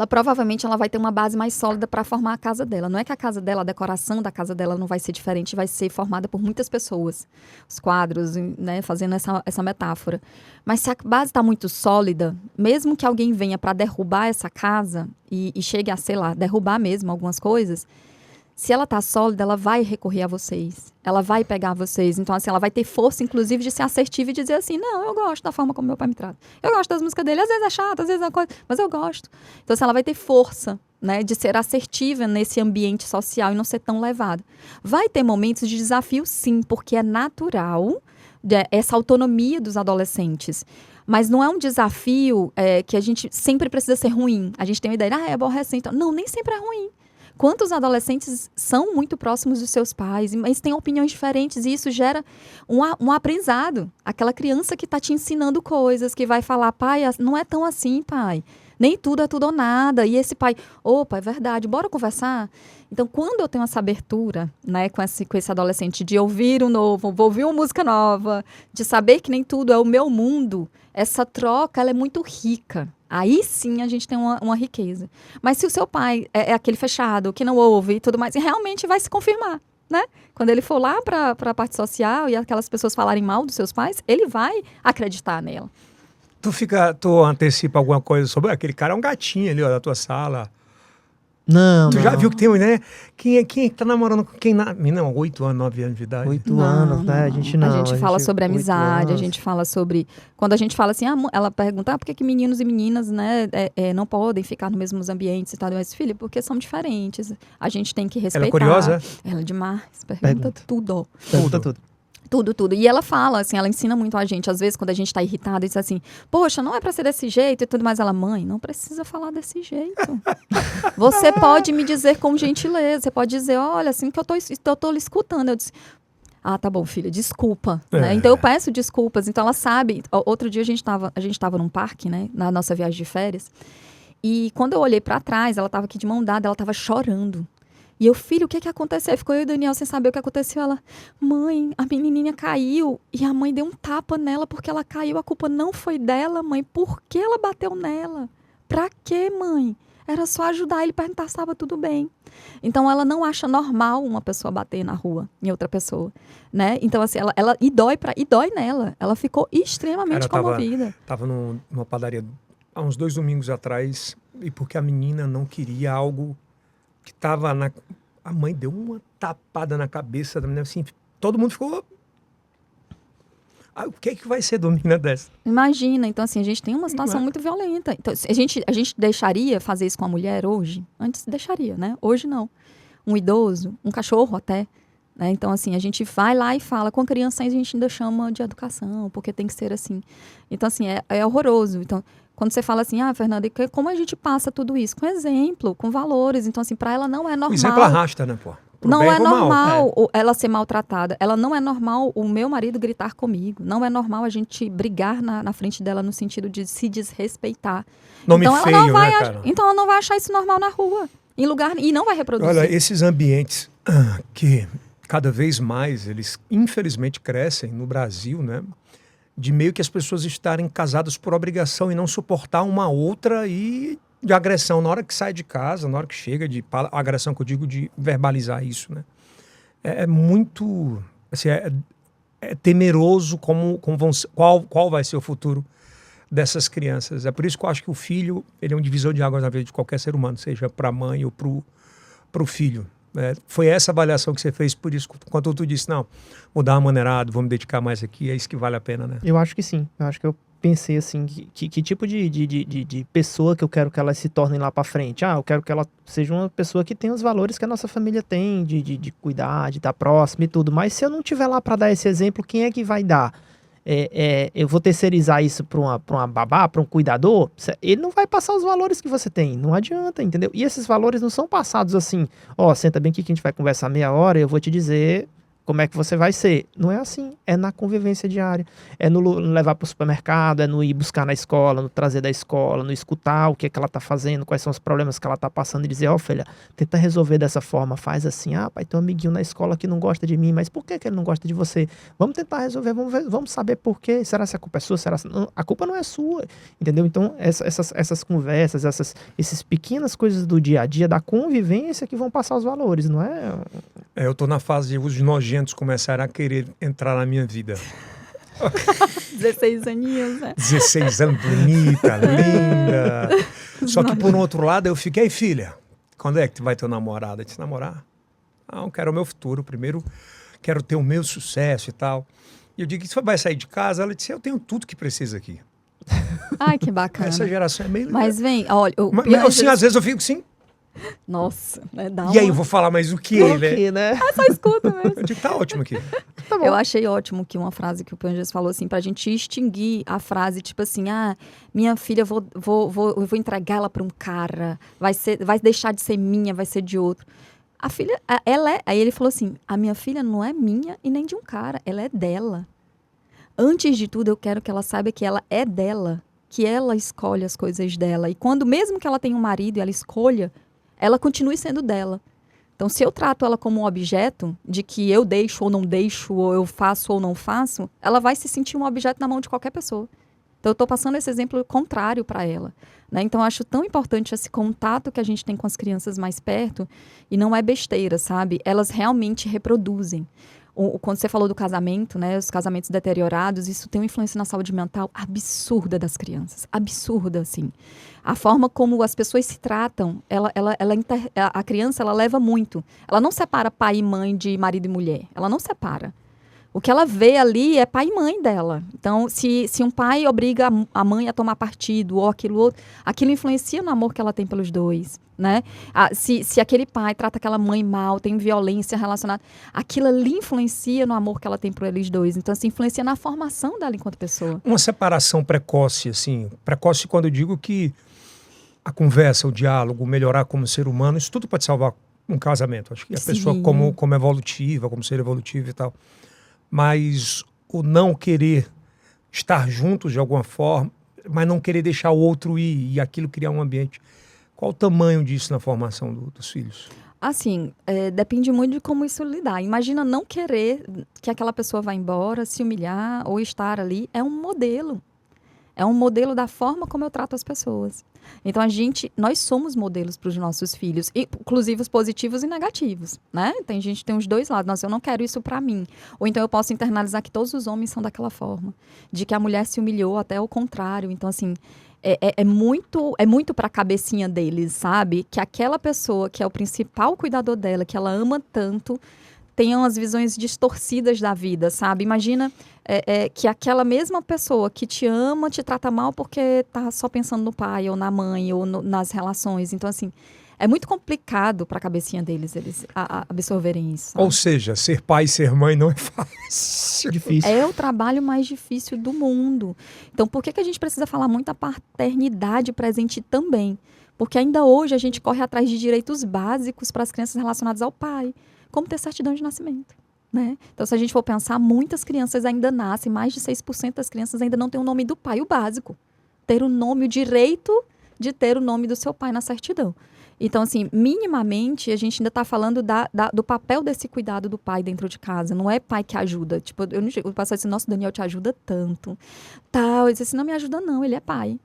provavelmente vai ter uma base mais sólida para formar a casa dela. Não é que a casa dela, a decoração da casa dela não vai ser diferente, vai ser formada por muitas pessoas. Os quadros, né, fazendo essa metáfora. Mas se a base está muito sólida, mesmo que alguém venha para derrubar essa casa e chegue a, sei lá, derrubar mesmo algumas coisas, se ela está sólida, ela vai recorrer a vocês. Ela vai pegar vocês. Então, assim, ela vai ter força, inclusive, de ser assertiva e dizer assim, não, eu gosto da forma como meu pai me trata. Eu gosto das músicas dele. Às vezes é chato, às vezes é coisa, mas eu gosto. Então, assim, ela vai ter força, né, de ser assertiva nesse ambiente social e não ser tão levada. Vai ter momentos de desafio, sim, porque é natural essa autonomia dos adolescentes. Mas não é um desafio que a gente sempre precisa ser ruim. A gente tem uma ideia, é aborrecente. Não, nem sempre é ruim. Quantos adolescentes são muito próximos dos seus pais, mas têm opiniões diferentes e isso gera um aprendizado. Aquela criança que está te ensinando coisas, que vai falar, pai, não é tão assim, pai. Nem tudo é tudo ou nada. E esse pai, opa, é verdade, bora conversar? Então, quando eu tenho essa abertura, né, com esse adolescente de ouvir vou ouvir uma música nova, de saber que nem tudo é o meu mundo, essa troca ela é muito rica. Aí sim a gente tem uma riqueza. Mas se o seu pai é aquele fechado, que não ouve e tudo mais, realmente vai se confirmar, né? Quando ele for lá para a parte social e aquelas pessoas falarem mal dos seus pais, ele vai acreditar nela. Tu antecipa alguma coisa sobre aquele cara é um gatinho ali, ó, da tua sala. Não, Tu já viu que tem um, né? Quem tá namorando com quem? Não, 8 anos, 9 anos de idade. 8 anos, né? A gente fala sobre 8 amizade, a anos. gente fala sobre... Quando a gente fala assim, ela pergunta, por que meninos e meninas, né, não podem ficar nos mesmos ambientes e tal? Mas, filha, porque são diferentes. A gente tem que respeitar. Ela é curiosa? Ela é demais. Pergunta tudo. Pergunta tudo. Tudo. E ela fala, assim, ela ensina muito a gente. Às vezes, quando a gente tá irritada, diz assim, poxa, não é pra ser desse jeito e tudo mais. Ela, mãe, não precisa falar desse jeito. Você pode me dizer com gentileza. Você pode dizer, olha, assim que eu tô lhe escutando. Eu disse, tá bom, filha, desculpa. Né? Então, eu peço desculpas. Então, ela sabe. Outro dia, a gente tava num parque, né, na nossa viagem de férias. E quando eu olhei pra trás, ela tava aqui de mão dada, ela tava chorando. E eu, filho, o que aconteceu? Ficou eu e o Daniel sem saber o que aconteceu. Ela, mãe, a menininha caiu e a mãe deu um tapa nela porque ela caiu. A culpa não foi dela, mãe. Por que ela bateu nela? Pra quê, mãe? Era só ajudar ele e perguntar se estava tudo bem. Então, ela não acha normal uma pessoa bater na rua em outra pessoa, né? Então, assim, e dói nela. Ela ficou extremamente comovida. Tava numa padaria há uns 2 domingos atrás e porque a menina não queria algo que tava na... A mãe deu uma tapada na cabeça da menina, assim, todo mundo ficou... o que é que vai ser domina dessa? Imagina, então assim, a gente tem uma situação muito violenta. Então, a gente deixaria fazer isso com a mulher hoje? Antes deixaria, né? Hoje não. Um idoso, um cachorro até. Né? Então assim, a gente vai lá e fala. Com a criança a gente ainda chama de educação, porque tem que ser assim. Então assim, é horroroso. Então, quando você fala assim, Fernanda, como a gente passa tudo isso? Com exemplo, com valores. Então assim, para ela não é normal. O exemplo arrasta, né, pô? Não é normal ela ser maltratada. Ela não é normal o meu marido gritar comigo. Não é normal a gente brigar na frente dela no sentido de se desrespeitar. Nome então, feio, ela não vai né, cara? Então ela não vai achar isso normal na rua. E não vai reproduzir. Olha, esses ambientes que cada vez mais eles infelizmente crescem no Brasil, né? De meio que as pessoas estarem casadas por obrigação e não suportar uma outra e... de agressão, na hora que sai de casa, na hora que chega, agressão que eu digo de verbalizar isso, né? É muito, assim, é temeroso qual vai ser o futuro dessas crianças. É por isso que eu acho que o filho, ele é um divisor de águas na vida de qualquer ser humano, seja para a mãe ou para o filho. Foi essa avaliação que você fez, por isso, quando tu disse, não, vou dar uma maneirada, vou me dedicar mais aqui, é isso que vale a pena, né? Eu acho que sim, eu acho que eu pensei assim, que tipo de pessoa que eu quero que ela se torne lá pra frente? Eu quero que ela seja uma pessoa que tenha os valores que a nossa família tem, de cuidar, de estar próxima e tudo, mas se eu não tiver lá pra dar esse exemplo, quem é que vai dar? Eu vou terceirizar isso pra uma babá, pra um cuidador, ele não vai passar os valores que você tem, não adianta, entendeu? E esses valores não são passados assim, senta bem aqui que a gente vai conversar meia hora e eu vou te dizer... como é que você vai ser? Não é assim, é na convivência diária, é no levar para o supermercado, é no ir buscar na escola, no trazer da escola, no escutar o que é que ela está fazendo, quais são os problemas que ela está passando e dizer, filha, tenta resolver dessa forma, faz assim, pai, tem um amiguinho na escola que não gosta de mim, mas por que ele não gosta de você? Vamos tentar resolver, vamos saber por quê, será que a culpa é sua? A culpa não é sua, entendeu? Então, essas conversas, essas pequenas coisas do dia a dia, da convivência que vão passar os valores, não é? Eu tô na fase de os nojentos começaram a querer entrar na minha vida. 16 aninhos, né? 16 anos, bonita, linda. Só que por um outro lado eu fiquei, filha, quando é que tu vai ter namorada? Eu disse, namorar? Eu quero o meu futuro. Primeiro quero ter o meu sucesso e tal. E eu digo, você vai sair de casa? Ela disse, eu tenho tudo que precisa aqui. Ai, que bacana. Essa geração é meio... Mas vem, olha... Assim, às vezes eu fico assim... Nossa, né? E aí, eu vou falar mais o quê, né? Só escuta mesmo. Eu digo, tá ótimo aqui. Tá bom. Eu achei ótimo que uma frase que o Panjas falou assim, pra gente extinguir a frase, tipo assim, minha filha, eu vou entregar ela pra um cara, vai deixar de ser minha, vai ser de outro. A filha, aí ele falou assim, a minha filha não é minha e nem de um cara, ela é dela. Antes de tudo, eu quero que ela saiba que ela é dela, que ela escolhe as coisas dela. E quando, mesmo que ela tenha um marido e ela escolha, ela continue sendo dela. Então, se eu trato ela como um objeto, de que eu deixo ou não deixo, ou eu faço ou não faço, ela vai se sentir um objeto na mão de qualquer pessoa. Então, eu estou passando esse exemplo contrário para ela. Né? Então, eu acho tão importante esse contato que a gente tem com as crianças mais perto, e não é besteira, sabe? Elas realmente reproduzem. Quando você falou do casamento, né, os casamentos deteriorados, isso tem uma influência na saúde mental absurda das crianças. Absurda, assim. A forma como as pessoas se tratam, a criança, ela leva muito. Ela não separa pai e mãe de marido e mulher. Ela não separa. O que ela vê ali é pai e mãe dela. Então, se um pai obriga a mãe a tomar partido ou aquilo outro, aquilo influencia no amor que ela tem pelos dois, né? Se aquele pai trata aquela mãe mal, tem violência relacionada, aquilo ali influencia no amor que ela tem por eles dois. Então, assim, influencia na formação dela enquanto pessoa. Uma separação precoce, assim, precoce quando eu digo que a conversa, o diálogo, melhorar como ser humano, isso tudo pode salvar um casamento. Acho que a pessoa como evolutiva, como ser evolutivo e tal. Mas o não querer estar juntos de alguma forma, mas não querer deixar o outro ir e aquilo criar um ambiente. Qual o tamanho disso na formação dos filhos? Assim, depende muito de como isso lidar. Imagina não querer que aquela pessoa vá embora, se humilhar ou estar ali. É um modelo. É um modelo da forma como eu trato as pessoas. Então, nós somos modelos para os nossos filhos, inclusive os positivos e negativos, né? Tem gente que tem os dois lados. Nossa, eu não quero isso para mim. Ou então eu posso internalizar que todos os homens são daquela forma. De que a mulher se humilhou, até o contrário. Então, assim, é muito para a cabecinha deles, sabe? Que aquela pessoa que é o principal cuidador dela, que ela ama tanto, tenha umas visões distorcidas da vida, sabe? Imagina que aquela mesma pessoa que te ama te trata mal porque tá só pensando no pai ou na mãe ou nas relações. Então, assim, é muito complicado para a cabecinha deles eles absorverem isso. Sabe? Ou seja, ser pai e ser mãe não é fácil. Difícil. É o trabalho mais difícil do mundo. Então, por que a gente precisa falar muito da paternidade presente também? Porque ainda hoje a gente corre atrás de direitos básicos para as crianças relacionadas ao pai, como ter certidão de nascimento. Né? Então, se a gente for pensar, muitas crianças ainda nascem, mais de 6% das crianças ainda não têm o nome do pai, o básico. Ter o nome, o direito de ter o nome do seu pai na certidão. Então, assim, minimamente, a gente ainda está falando do papel desse cuidado do pai dentro de casa. Não é pai que ajuda. Tipo, o pastor disse, nossa, Daniel te ajuda tanto. Tal. Eu disse assim, não me ajuda não, ele é pai.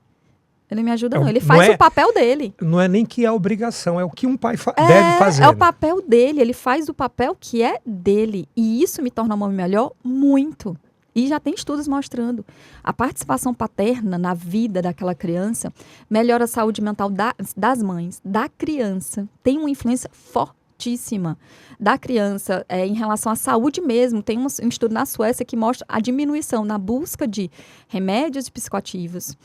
Ele me ajuda, não. Ele faz o papel dele. Não é nem que é obrigação, é o que um pai deve fazer. É o papel dele, ele faz o papel que é dele. E isso me torna uma mãe melhor muito. E já tem estudos mostrando. A participação paterna na vida daquela criança melhora a saúde mental das mães, da criança. Tem uma influência fortíssima da criança em relação à saúde mesmo. Tem um estudo na Suécia que mostra a diminuição na busca de remédios psicoativos,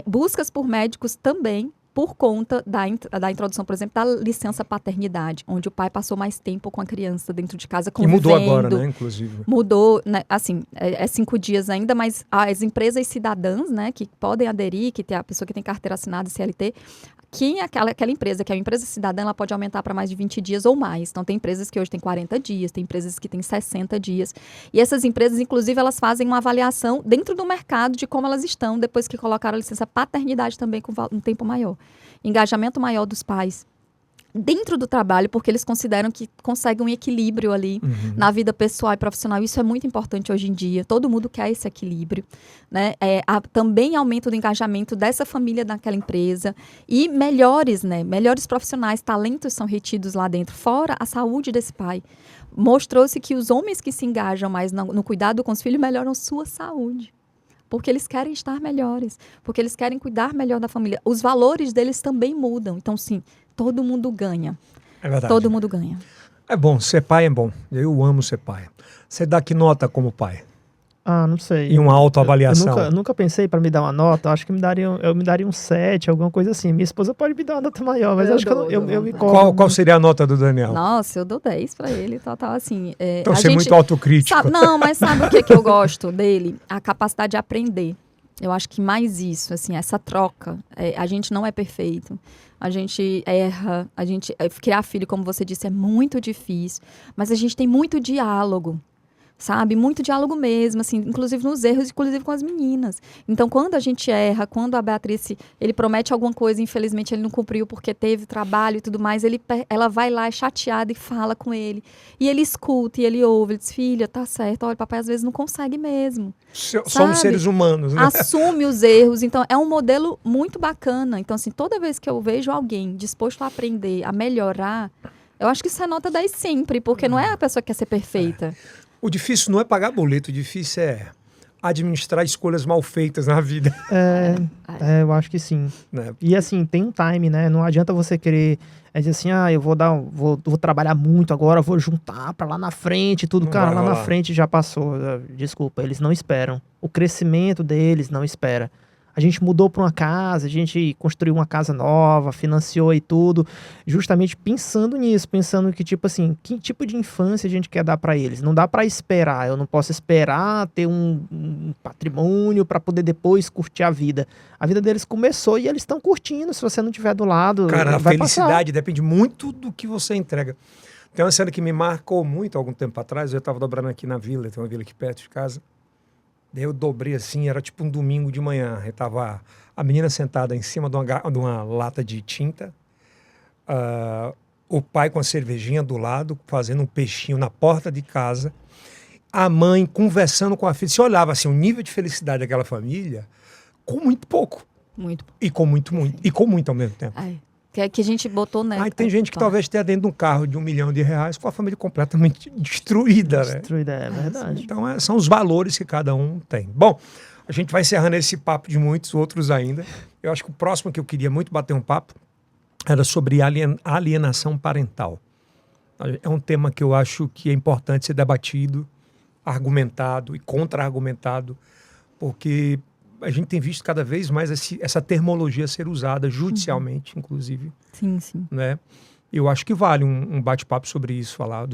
buscas por médicos também, por conta da introdução, por exemplo, da licença paternidade, onde o pai passou mais tempo com a criança dentro de casa convivendo. E mudou agora, né, inclusive. Mudou, né, assim, 5 dias ainda, mas as empresas cidadãs, né, que podem aderir, que tem a pessoa que tem carteira assinada, CLT, aquela empresa, que é uma empresa cidadã, ela pode aumentar para mais de 20 dias ou mais. Então, tem empresas que hoje têm 40 dias, tem empresas que têm 60 dias. E essas empresas, inclusive, elas fazem uma avaliação dentro do mercado de como elas estão, depois que colocaram a licença paternidade também com um tempo maior. Engajamento maior dos pais dentro do trabalho, porque eles consideram que conseguem um equilíbrio ali na vida pessoal e profissional. Isso é muito importante hoje em dia. Todo mundo quer esse equilíbrio, né? Também aumento do engajamento dessa família naquela empresa e melhores profissionais, talentos são retidos lá dentro, fora a saúde desse pai. Mostrou-se que os homens que se engajam mais no cuidado com os filhos melhoram sua saúde. Porque eles querem estar melhores, porque eles querem cuidar melhor da família. Os valores deles também mudam. Então, sim, todo mundo ganha. É verdade. Todo mundo ganha. É bom, ser pai é bom. Eu amo ser pai. Você dá que nota como pai? Ah, não sei. E uma autoavaliação? Eu nunca pensei para me dar uma nota. Acho que eu me daria um 7, alguma coisa assim. Minha esposa pode me dar uma nota maior, mas acho que eu me cobro. Qual seria a nota do Daniel? Nossa, eu dou 10 para ele. Total, assim. Então você é muito autocrítico. Não, mas sabe o que eu gosto dele? A capacidade de aprender. Eu acho que mais isso, assim, essa troca. A gente não é perfeito. A gente erra. Criar filho, como você disse, é muito difícil. Mas a gente tem muito diálogo. Sabe? Muito diálogo mesmo, assim, inclusive nos erros, inclusive com as meninas. Então, quando a gente erra, quando a Beatriz, ele promete alguma coisa, infelizmente ele não cumpriu porque teve trabalho e tudo mais, ela vai lá chateada e fala com ele. E ele escuta e ele ouve, ele diz, filha, tá certo, olha, papai às vezes não consegue mesmo. Somos seres humanos, né? Assume os erros, então é um modelo muito bacana. Então, assim, toda vez que eu vejo alguém disposto a aprender, a melhorar, eu acho que isso é nota 10 sempre, porque não é a pessoa que quer ser perfeita. O difícil não é pagar boleto, o difícil é administrar escolhas mal feitas na vida. Eu acho que sim. Né? E assim, tem um time, né? Não adianta você querer dizer assim, eu vou trabalhar muito agora, vou juntar pra lá na frente, tudo. Não Cara, vai lá na rolar. frente já passou. Desculpa, eles não esperam. O crescimento deles não espera. A gente mudou para uma casa, a gente construiu uma casa nova, financiou e tudo, justamente pensando nisso, pensando que, tipo assim, que tipo de infância a gente quer dar para eles? Não dá para esperar, eu não posso esperar ter um patrimônio para poder depois curtir a vida. A vida deles começou e eles estão curtindo, se você não estiver do lado, Cara, a vai felicidade depende muito do que você entrega. Tem uma cena que me marcou muito algum tempo atrás, eu estava dobrando aqui na vila, tem uma vila aqui perto de casa. Daí eu dobrei assim, era tipo um domingo de manhã. Eu tava a menina sentada em cima de uma lata de tinta, o pai com a cervejinha do lado, fazendo um peixinho na porta de casa, a mãe conversando com a filha. Você olhava assim, o nível de felicidade daquela família com muito pouco. Muito. E com muito. E com muito ao mesmo tempo. Que a gente botou, né? Aí tem gente que talvez tenha dentro de um carro de R$1 milhão com a família completamente destruída, né? Destruída, é verdade. Então são os valores que cada um tem. Bom, a gente vai encerrando esse papo de muitos outros ainda. Eu acho que o próximo que eu queria muito bater um papo era sobre alienação parental. É um tema que eu acho que é importante ser debatido, argumentado e contra-argumentado, porque a gente tem visto cada vez mais essa terminologia ser usada judicialmente, inclusive. Sim, sim. Né? Eu acho que vale um bate-papo sobre isso, falar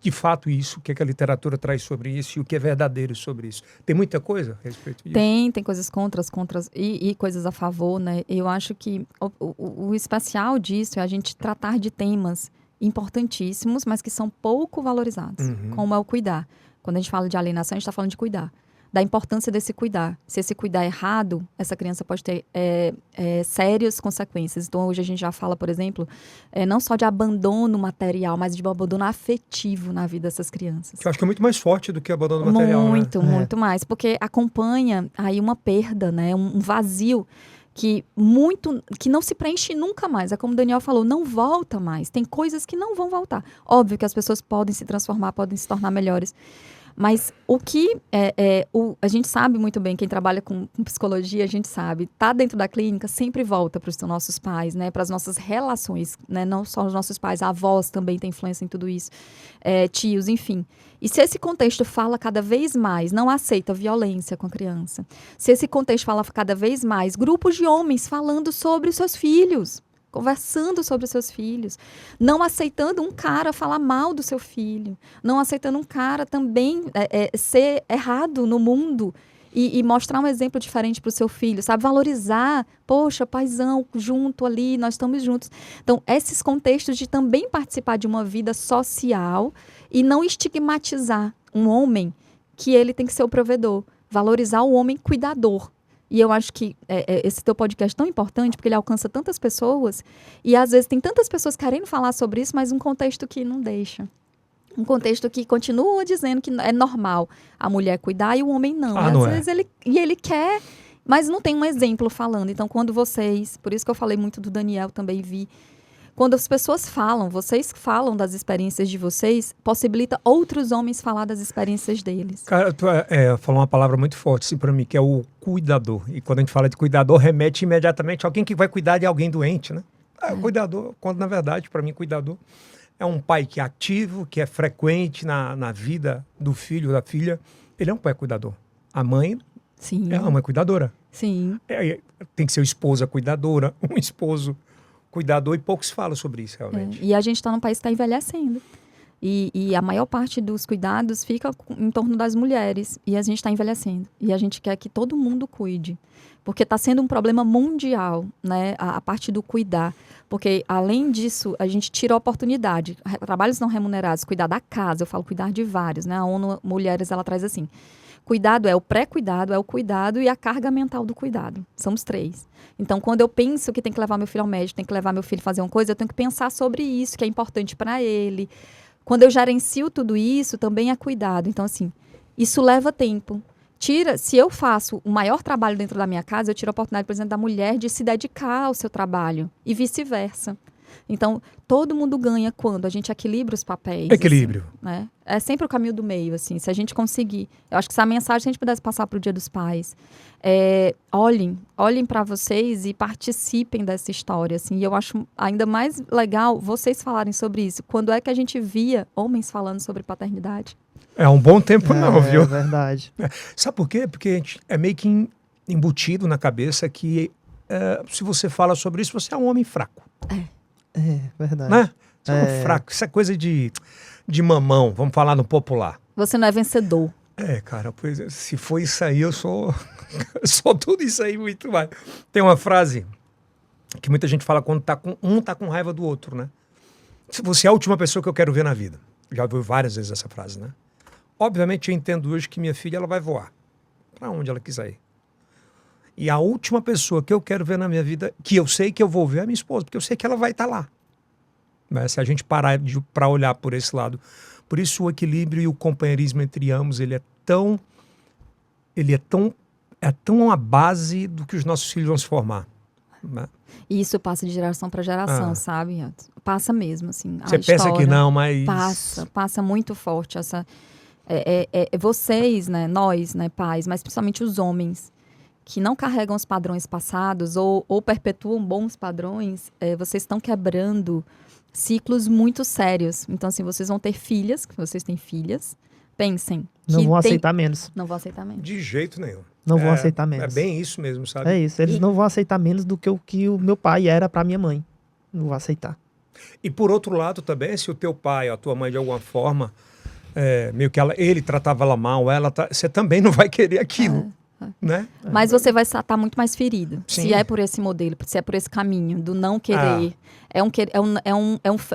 de fato isso, o que a literatura traz sobre isso e o que é verdadeiro sobre isso. Tem muita coisa a respeito disso? Tem coisas contras e coisas a favor, né? Eu acho que o especial disso é a gente tratar de temas importantíssimos, mas que são pouco valorizados, como é o cuidar. Quando a gente fala de alienação, a gente está falando de cuidar. Da importância desse cuidar. Se esse cuidar errado, essa criança pode ter sérias consequências. Então, hoje a gente já fala, por exemplo, não só de abandono material, mas de um abandono afetivo na vida dessas crianças. Que eu acho que é muito mais forte do que abandono material, muito, né? Muito mais. Porque acompanha aí uma perda, né? Um vazio que não se preenche nunca mais. É como o Daniel falou, não volta mais. Tem coisas que não vão voltar. Óbvio que as pessoas podem se transformar, podem se tornar melhores. Mas o que a gente sabe muito bem, quem trabalha com psicologia, a gente sabe, tá dentro da clínica, sempre volta para os nossos pais, né? Para as nossas relações, né? Não só os nossos pais, a avós também tem influência em tudo isso, tios, enfim. E se esse contexto fala cada vez mais, não aceita violência com a criança, se esse contexto fala cada vez mais, grupos de homens falando sobre os seus filhos, conversando sobre os seus filhos, não aceitando um cara falar mal do seu filho, não aceitando um cara também ser errado no mundo e mostrar um exemplo diferente para o seu filho, sabe? Valorizar, poxa, paizão, junto ali, nós estamos juntos. Então, esses contextos de também participar de uma vida social e não estigmatizar um homem que ele tem que ser o provedor, valorizar o homem cuidador. E eu acho que esse teu podcast é tão importante porque ele alcança tantas pessoas e às vezes tem tantas pessoas querendo falar sobre isso, mas um contexto que não deixa. Um contexto que continua dizendo que é normal a mulher cuidar e o homem não. E às vezes ele quer, mas não tem um exemplo falando. Então, quando vocês... Por isso que eu falei muito do Daniel, também vi. Quando as pessoas falam, vocês falam das experiências de vocês, possibilita outros homens falar das experiências deles. Cara, tu falou uma palavra muito forte assim, para mim, que é o cuidador. E quando a gente fala de cuidador, remete imediatamente a alguém que vai cuidar de alguém doente, né? Cuidador, quando na verdade, para mim, cuidador é um pai que é ativo, que é frequente na vida do filho, da filha. Ele é um pai cuidador. A mãe é uma mãe cuidadora. Sim. Tem que ser uma esposa cuidadora, um esposo cuidador, e pouco se fala sobre isso, realmente. E a gente está num país que está envelhecendo. E a maior parte dos cuidados fica em torno das mulheres. E a gente está envelhecendo. E a gente quer que todo mundo cuide. Porque está sendo um problema mundial, né? A parte do cuidar. Porque, além disso, a gente tira a oportunidade. Trabalhos não remunerados, cuidar da casa. Eu falo cuidar de vários, né? A ONU Mulheres, ela traz assim... Cuidado é o pré-cuidado, é o cuidado e a carga mental do cuidado. São os três. Então, quando eu penso que tem que levar meu filho ao médico, tem que levar meu filho a fazer uma coisa, eu tenho que pensar sobre isso, que é importante para ele. Quando eu gerencio tudo isso, também é cuidado. Então, assim, isso leva tempo. Se eu faço o maior trabalho dentro da minha casa, eu tiro a oportunidade, por exemplo, da mulher de se dedicar ao seu trabalho e vice-versa. Então, todo mundo ganha quando a gente equilibra os papéis. Equilíbrio. Assim, né? É sempre o caminho do meio, assim. Se a gente conseguir... Eu acho que essa mensagem, se a gente pudesse passar para o Dia dos Pais, olhem para vocês e participem dessa história, assim. E eu acho ainda mais legal vocês falarem sobre isso. Quando é que a gente via homens falando sobre paternidade? É um bom tempo não, viu? É verdade. Sabe por quê? Porque a gente é meio que embutido na cabeça que se você fala sobre isso, você é um homem fraco. É verdade. Né? Você é um fraco. Isso é coisa de mamão, vamos falar no popular. Você não é vencedor. Cara, pois se for isso aí, eu sou tudo isso aí muito mais. Tem uma frase que muita gente fala quando um tá com raiva do outro, né? Você é a última pessoa que eu quero ver na vida. Já ouvi várias vezes essa frase, né? Obviamente eu entendo hoje que minha filha ela vai voar para onde ela quiser ir. E a última pessoa que eu quero ver na minha vida, que eu sei que eu vou ver, é minha esposa, porque eu sei que ela vai estar lá. né? Se a gente parar para olhar por esse lado. Por isso o equilíbrio e o companheirismo entre ambos, ele é tão a base do que os nossos filhos vão se formar, né? E isso passa de geração para geração, sabe? Passa mesmo, assim. Você pensa que não, mas... Passa muito forte essa... vocês, né, nós, né, pais, mas principalmente os homens, que não carregam os padrões passados ou perpetuam bons padrões, vocês estão quebrando ciclos muito sérios. Então, assim, vocês vão ter filhas, que vocês têm filhas, pensem. Não vão aceitar menos. Não vão aceitar menos. De jeito nenhum. Não vão aceitar menos. É bem isso mesmo, sabe? É isso. Eles não vão aceitar menos do que o que o meu pai era pra minha mãe. Não vão aceitar. E por outro lado também, se o teu pai ou a tua mãe de alguma forma, meio que ele tratava ela mal, você também não vai querer aquilo, né? Mas você vai estar muito mais ferido. Sim. Se é por esse modelo, se é por esse caminho do não querer.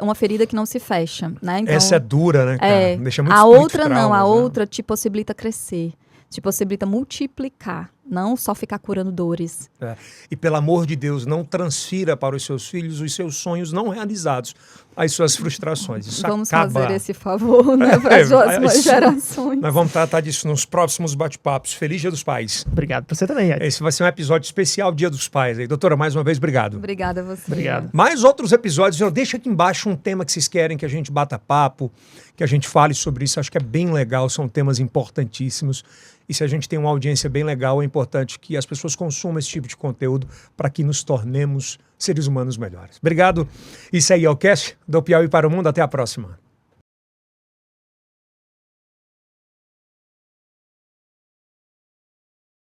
Uma ferida que não se fecha, né? Então, essa é dura, né, cara? Deixa muito a outra traumas, não, a né? outra te possibilita crescer, te possibilita multiplicar, não só ficar curando dores. E pelo amor de Deus, não transfira para os seus filhos os seus sonhos não realizados, as suas frustrações. Isso Vamos acaba... fazer esse favor, né, para as próximas gerações. Nós vamos tratar disso nos próximos bate-papos. Feliz Dia dos Pais. Obrigado pra você também, Ed. Esse vai ser um episódio especial Dia dos Pais. Aí, doutora, mais uma vez, obrigado. Obrigada a você. Obrigado. Mais outros episódios, deixa aqui embaixo um tema que vocês querem que a gente bata papo, que a gente fale sobre isso. Acho que é bem legal, são temas importantíssimos. E se a gente tem uma audiência bem legal, é importante que as pessoas consumam esse tipo de conteúdo para que nos tornemos seres humanos melhores. Obrigado. Isso aí é o Cast do Piauí para o Mundo. Até a próxima.